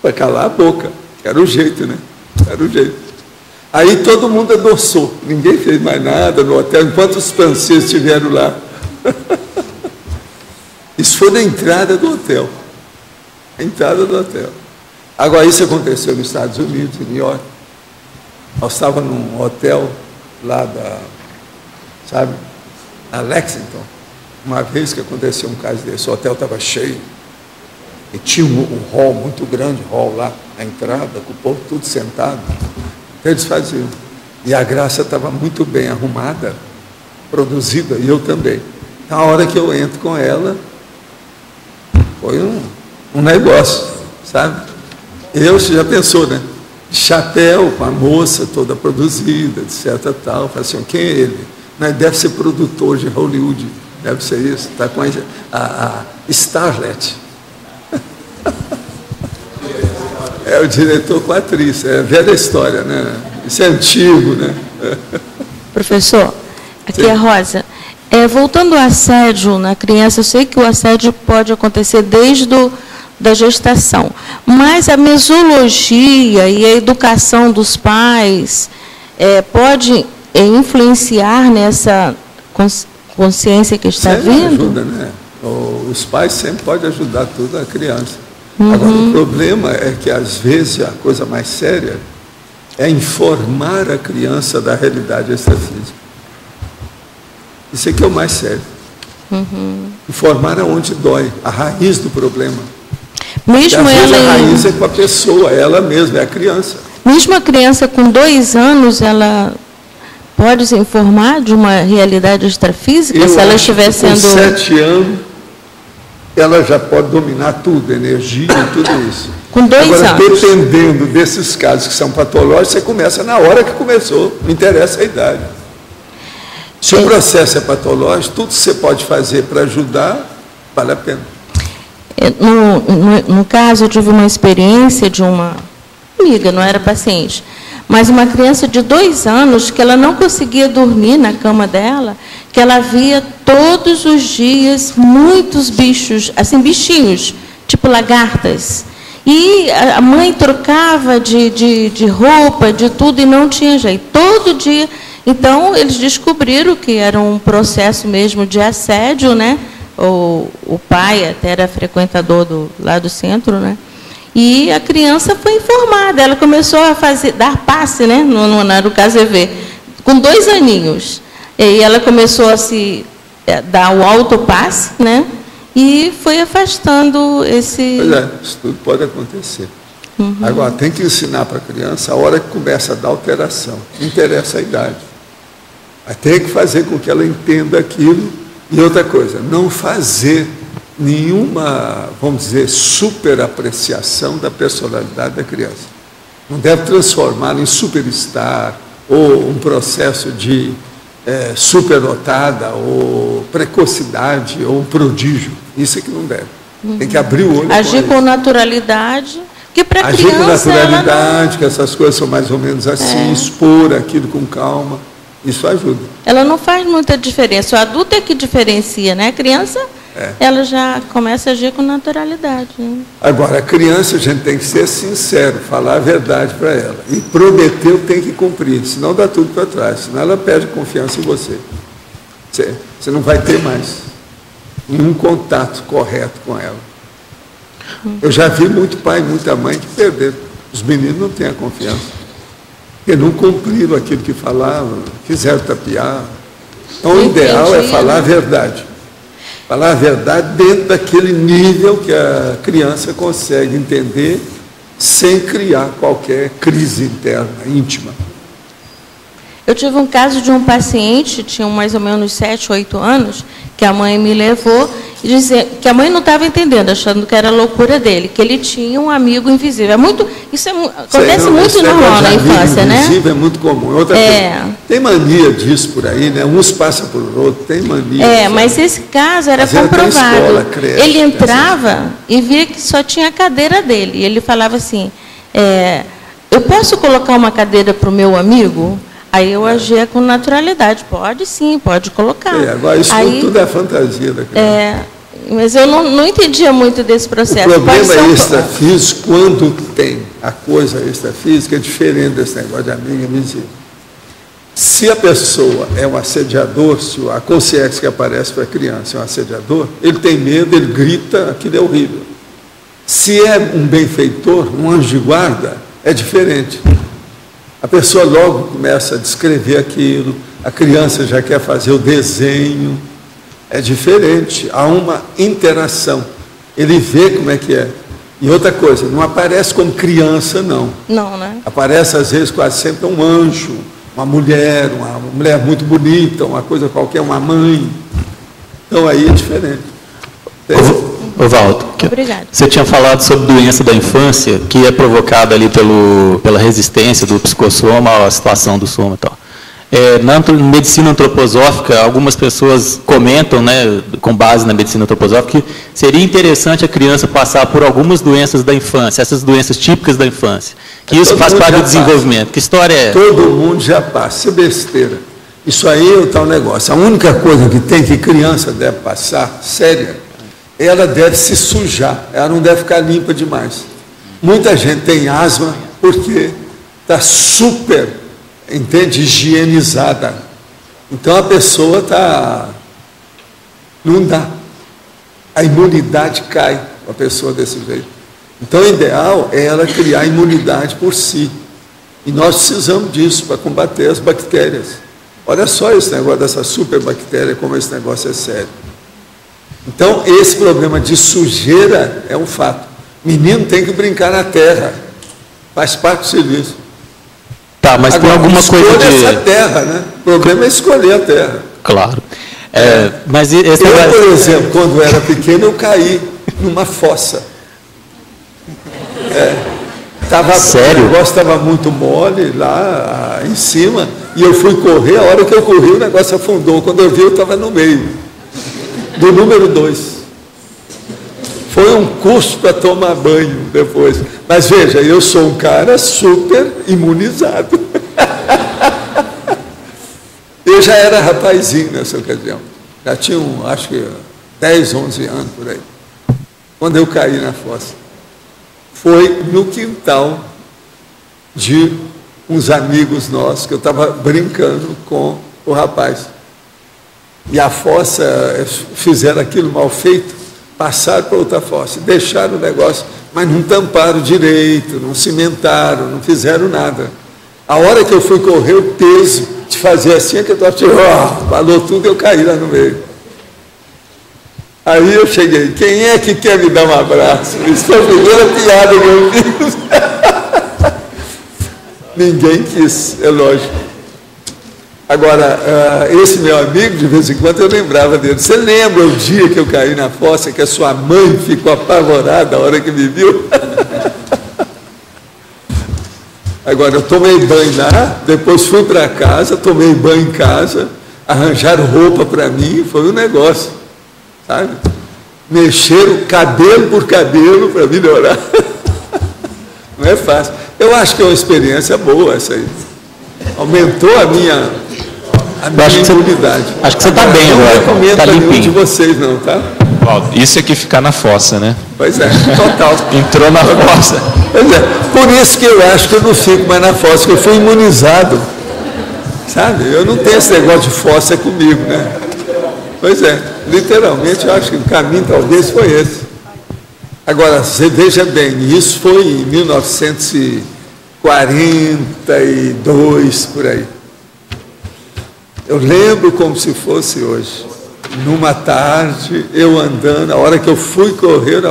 Para calar a boca. Era o jeito, né? Era o jeito. Aí todo mundo adoçou. Ninguém fez mais nada no hotel, enquanto os franceses estiveram lá. Isso foi na entrada do hotel. A entrada do hotel. Agora, isso aconteceu nos Estados Unidos, em New York. Nós estávamos num hotel lá sabe, na Lexington. Uma vez que aconteceu um caso desse, o hotel estava cheio. E tinha um hall, muito grande hall lá, na entrada, com o povo tudo sentado. Então eles faziam. E a Graça estava muito bem arrumada, produzida, e eu também. Na hora que eu entro com ela, foi um negócio, sabe? Você já pensou, né? Chapéu, com a moça toda produzida, etc. Tal. Falei assim, quem é ele? Não, ele deve ser produtor de Hollywood, deve ser isso. Está com a Starlet. É o diretor com a atriz, é a velha história, né? Isso é antigo, né? Professor, aqui é a Rosa. Voltando ao assédio na criança, eu sei que o assédio pode acontecer desde da gestação, mas a mesologia e a educação dos pais pode influenciar nessa consciência que está vindo? Ajuda, né? Os pais sempre podem ajudar tudo a criança. Agora, o problema é que, às vezes, a coisa mais séria é informar a criança da realidade extrafísica. Isso aqui é o mais sério. Informar aonde dói, a raiz do problema. Mesmo às vezes, ela... a raiz é com a pessoa, ela mesma, é a criança. Mesmo a criança com 2 anos, ela pode se informar de uma realidade extrafísica, se ela estiver sendo... Com 7 anos, ela já pode dominar tudo, energia e tudo isso. Com 2 anos. Agora, dependendo desses casos que são patológicos, você começa na hora que começou, não interessa a idade. Se o processo é patológico, tudo que você pode fazer para ajudar, vale a pena. No caso, eu tive uma experiência de uma amiga, não era paciente, mas uma criança de 2 anos que ela não conseguia dormir na cama dela, que ela via todos os dias muitos bichos, assim, bichinhos, tipo lagartas. E a mãe trocava de roupa, de tudo, e não tinha jeito. Todo dia. Então, eles descobriram que era um processo mesmo de assédio, né? O pai até era frequentador lá do centro, né? E a criança foi informada, ela começou a dar passe, né? No caso EV, com 2 aninhos. E aí ela começou a dar o autopasse, né? E foi afastando esse... Pois é, isso tudo pode acontecer. Agora, tem que ensinar para a criança a hora que começa a dar alteração. Não interessa a idade. Mas tem que fazer com que ela entenda aquilo. E outra coisa, não fazer nenhuma, vamos dizer, superapreciação da personalidade da criança. Não deve transformá-la em superstar, ou um processo de superdotada, ou precocidade, ou um prodígio. Isso é que não deve. Tem que abrir o olho. Agir com naturalidade, porque para a criança... Agir com naturalidade, não... que essas coisas são mais ou menos assim, expor aquilo com calma, isso ajuda. Ela não faz muita diferença. O adulto é que diferencia, né? A criança ela já começa a agir com naturalidade. Né? Agora, a criança, a gente tem que ser sincero, falar a verdade para ela. E prometeu, tem que cumprir, senão dá tudo para trás. Senão ela perde confiança em você. Você não vai ter mais nenhum contato correto com ela. Eu já vi muito pai e muita mãe que perderam. Os meninos não têm a confiança. Porque não cumpriram aquilo que falavam, quiseram tapear. Então, o ideal é falar a verdade. Falar a verdade dentro daquele nível que a criança consegue entender sem criar qualquer crise interna, íntima. Eu tive um caso de um paciente, tinha mais ou menos 7, 8 anos, que a mãe me levou e dizia que a mãe não estava entendendo, achando que era loucura dele, que ele tinha um amigo invisível. Isso acontece muito normal na infância, né? Invisível é muito comum. Outra coisa, tem mania disso por aí, né? Uns passam por outro, tem mania. Mas esse caso era comprovado. Ele entrava e via que só tinha a cadeira dele. E ele falava assim, eu posso colocar uma cadeira para o meu amigo? Aí eu agia com naturalidade. Pode sim, pode colocar. Agora, isso tudo é fantasia da criança. Mas eu não entendia muito desse processo. O problema extrafísico, quando tem a coisa extrafísica, é diferente desse negócio de amigo invisível. Se a pessoa é um assediador, se a consciência que aparece para a criança é um assediador, ele tem medo, ele grita, aquilo é horrível. Se é um benfeitor, um anjo de guarda, é diferente. A pessoa logo começa a descrever aquilo, a criança já quer fazer o desenho, é diferente, há uma interação, ele vê como é que é. E outra coisa, não aparece como criança, não. Não, né? Aparece, às vezes, quase sempre um anjo, uma mulher muito bonita, uma coisa qualquer, uma mãe. Então, aí é diferente. Valdo, você tinha falado sobre doença da infância, que é provocada ali pela resistência do psicossoma à situação do soma e tal. Na medicina antroposófica, algumas pessoas comentam, né, com base na medicina antroposófica, que seria interessante a criança passar por algumas doenças da infância, essas doenças típicas da infância, que isso faz parte do desenvolvimento. Que história é? Todo mundo já passa, isso é besteira. Isso aí é o tal negócio. A única coisa que criança deve passar, séria, ela deve se sujar, ela não deve ficar limpa demais. Muita gente tem asma porque está super, higienizada. Então a pessoa não dá. A imunidade cai com a pessoa desse jeito. Então o ideal é ela criar imunidade por si. E nós precisamos disso para combater as bactérias. Olha só esse negócio dessa superbactéria, como esse negócio é sério. Então, esse problema de sujeira é um fato. Menino tem que brincar na terra. Faz parte do serviço. Tá, mas agora, tem alguma coisa de... essa terra, né? O problema é escolher a terra. Claro. Mas esse eu, por exemplo, quando era pequeno, eu caí numa fossa. Sério? O negócio estava muito mole lá em cima, e eu fui correr, a hora que eu corri, o negócio afundou. Quando eu vi, eu estava no meio. Do número 2. Foi um custo para tomar banho depois. Mas veja, eu sou um cara super imunizado. Eu já era rapazinho nessa ocasião. Já tinha, acho que 10, 11 anos por aí. Quando eu caí na fossa. Foi no quintal de uns amigos nossos, que eu estava brincando com o rapaz. E a fossa, fizeram aquilo mal feito, passaram para outra fossa, deixaram o negócio, mas não tamparam direito, não cimentaram, não fizeram nada. A hora que eu fui correr, o peso de fazer assim, é que eu estava falou tudo, eu caí lá no meio. Aí eu cheguei, quem é que quer me dar um abraço? Isso foi a primeira piada que eu fiz. Ninguém quis, é lógico. Agora, esse meu amigo, de vez em quando eu lembrava dele. Você lembra o dia que eu caí na fossa, que a sua mãe ficou apavorada a hora que me viu? Agora, eu tomei banho lá, depois fui para casa, tomei banho em casa, arranjaram roupa para mim, foi um negócio, sabe? Mexeram cabelo por cabelo para melhorar. Não é fácil. Eu acho que é uma experiência boa essa aí. Aumentou a minha imunidade. Acho que você está bem agora. Não recomendo para nenhum de vocês, não, tá? Valdo, isso é que ficar na fossa, né? Pois é, total. Entrou na fossa. Pois é, por isso que eu acho que eu não fico mais na fossa, que eu fui imunizado. Sabe? Eu não tenho esse negócio de fossa comigo, né? Pois é, literalmente eu acho que o caminho talvez foi esse. Agora, você veja bem, isso foi em 1942, por aí. Eu lembro como se fosse hoje. Numa tarde, eu andando, a hora que eu fui correr,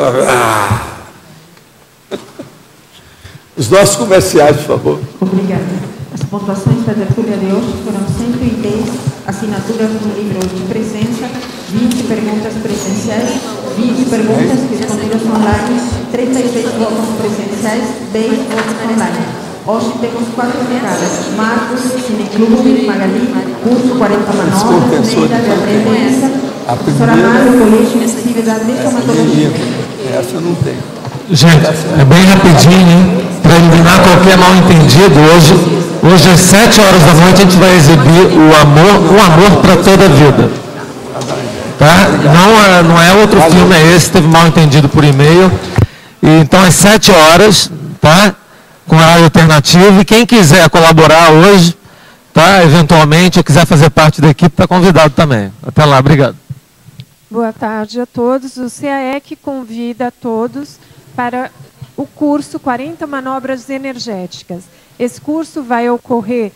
Os nossos comerciais, por favor. Obrigada. As pontuações da tertúlia de hoje foram 110 assinaturas no livro de presença, 20 perguntas presenciais, 20 perguntas respondidas online, 36 votos presenciais, 10 votos online. Hoje temos 4 indicadas: Marcos, Cineclube, Magali, curso 40 manobras, Neida de Aprendência, professora Mário, Colégio de Atividade de Somatologia. Essa eu não tenho. Gente, é bem rapidinho, para eliminar qualquer mal-entendido. Hoje às 7 horas da noite a gente vai exibir o amor para toda a vida. Tá? Não é outro filme, é esse, teve mal-entendido por e-mail. E, então às 7 horas, tá? Com horário alternativo, e quem quiser colaborar hoje, tá? Eventualmente, ou quiser fazer parte da equipe, está convidado também. Até lá, obrigado. Boa tarde a todos. O CAEC convida a todos para o curso 40 Manobras Energéticas. Esse curso vai ocorrer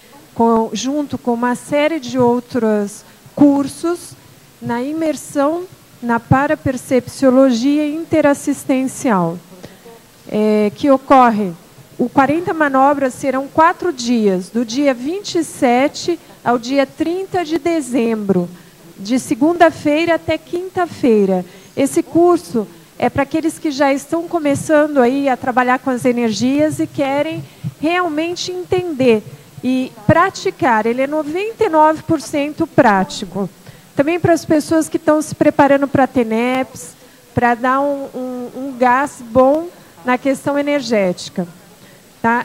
junto com uma série de outros cursos na imersão na parapercepciologia interassistencial, que ocorre. O 40 manobras serão 4 dias, do dia 27 ao dia 30 de dezembro, de segunda-feira até quinta-feira. Esse curso é para aqueles que já estão começando aí a trabalhar com as energias e querem realmente entender e praticar. Ele é 99% prático. Também para as pessoas que estão se preparando para a TENEPS, para dar um gás bom na questão energética. Tá?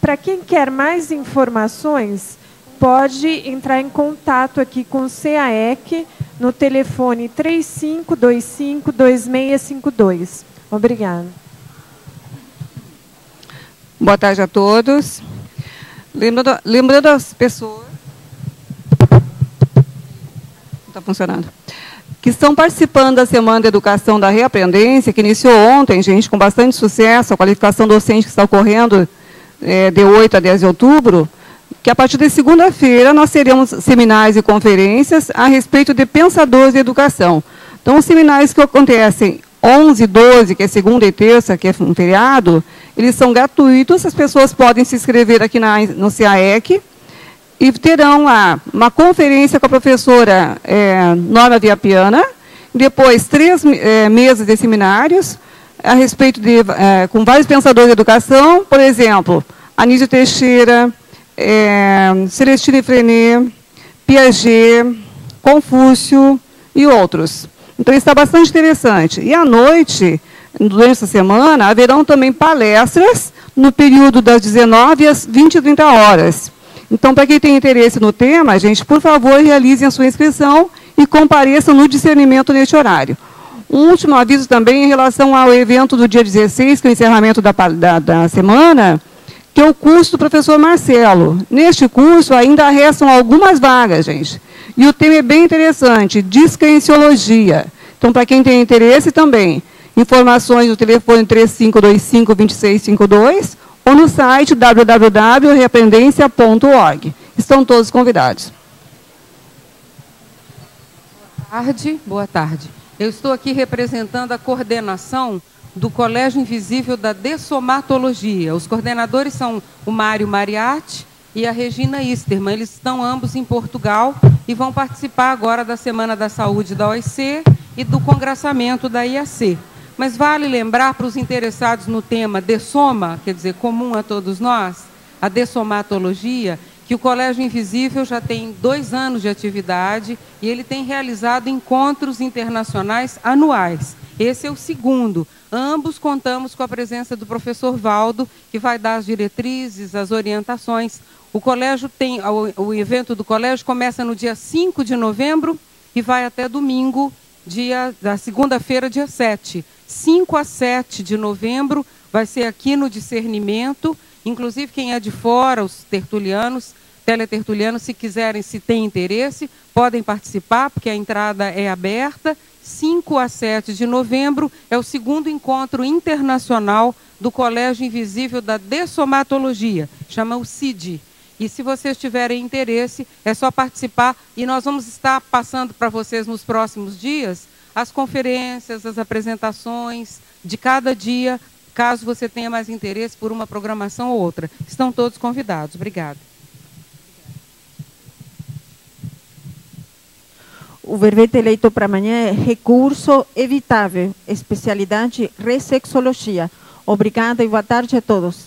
Para quem quer mais informações, pode entrar em contato aqui com o CAEC no telefone 3525-2652. Obrigada. Boa tarde a todos. Lembrando as pessoas... Não está funcionando. Que estão participando da Semana de Educação da Reaprendência, que iniciou ontem, gente, com bastante sucesso, a qualificação docente que está ocorrendo de 8 a 10 de outubro, que a partir de segunda-feira nós teremos seminários e conferências a respeito de pensadores de educação. Então, os seminários que acontecem 11 e 12, que é segunda e terça, que é um feriado, eles são gratuitos, as pessoas podem se inscrever aqui no CAEC e terão lá uma conferência com a professora Norma Viapiana, depois 3 mesas de seminários a respeito com vários pensadores de educação, por exemplo, Anísio Teixeira, Celestine Freinet, Piaget, Confúcio e outros. Então, isso está bastante interessante. E à noite, durante essa semana, haverão também palestras no período das 19 às 20 e 30 horas. Então, para quem tem interesse no tema, gente, por favor, realizem a sua inscrição e compareçam no discernimento neste horário. Um último aviso também em relação ao evento do dia 16, que é o encerramento da semana, que é o curso do professor Marcelo. Neste curso, ainda restam algumas vagas, gente. E o tema é bem interessante, Descrenciologia. Então, para quem tem interesse também, informações no telefone 3525-2652 ou no site www.reaprendência.org. Estão todos convidados. Boa tarde. Eu estou aqui representando a coordenação do Colégio Invisível da Dessomatologia. Os coordenadores são o Mário Mariatti e a Regina Isterman. Eles estão ambos em Portugal e vão participar agora da Semana da Saúde da OIC e do congressamento da IAC. Mas vale lembrar para os interessados no tema dessoma, quer dizer, comum a todos nós, a dessomatologia, que o Colégio Invisível já tem 2 anos de atividade e ele tem realizado encontros internacionais anuais. Esse é o segundo. Ambos contamos com a presença do professor Valdo, que vai dar as diretrizes, as orientações. O evento do colégio começa no dia 5 de novembro e vai até domingo, da segunda-feira, dia 7. 5 a 7 de novembro, vai ser aqui no Discernimento. Inclusive, quem é de fora, os tertulianos, teletertulianos, se quiserem, se têm interesse, podem participar, porque a entrada é aberta. 5 a 7 de novembro é o segundo encontro internacional do Colégio Invisível da Dessomatologia, chama o CID. E se vocês tiverem interesse, é só participar e nós vamos estar passando para vocês nos próximos dias as conferências, as apresentações de cada dia, caso você tenha mais interesse por uma programação ou outra. Estão todos convidados. Obrigada. O verbete eleito para amanhã é recurso evitável, especialidade ressexologia. Obrigada e boa tarde a todos.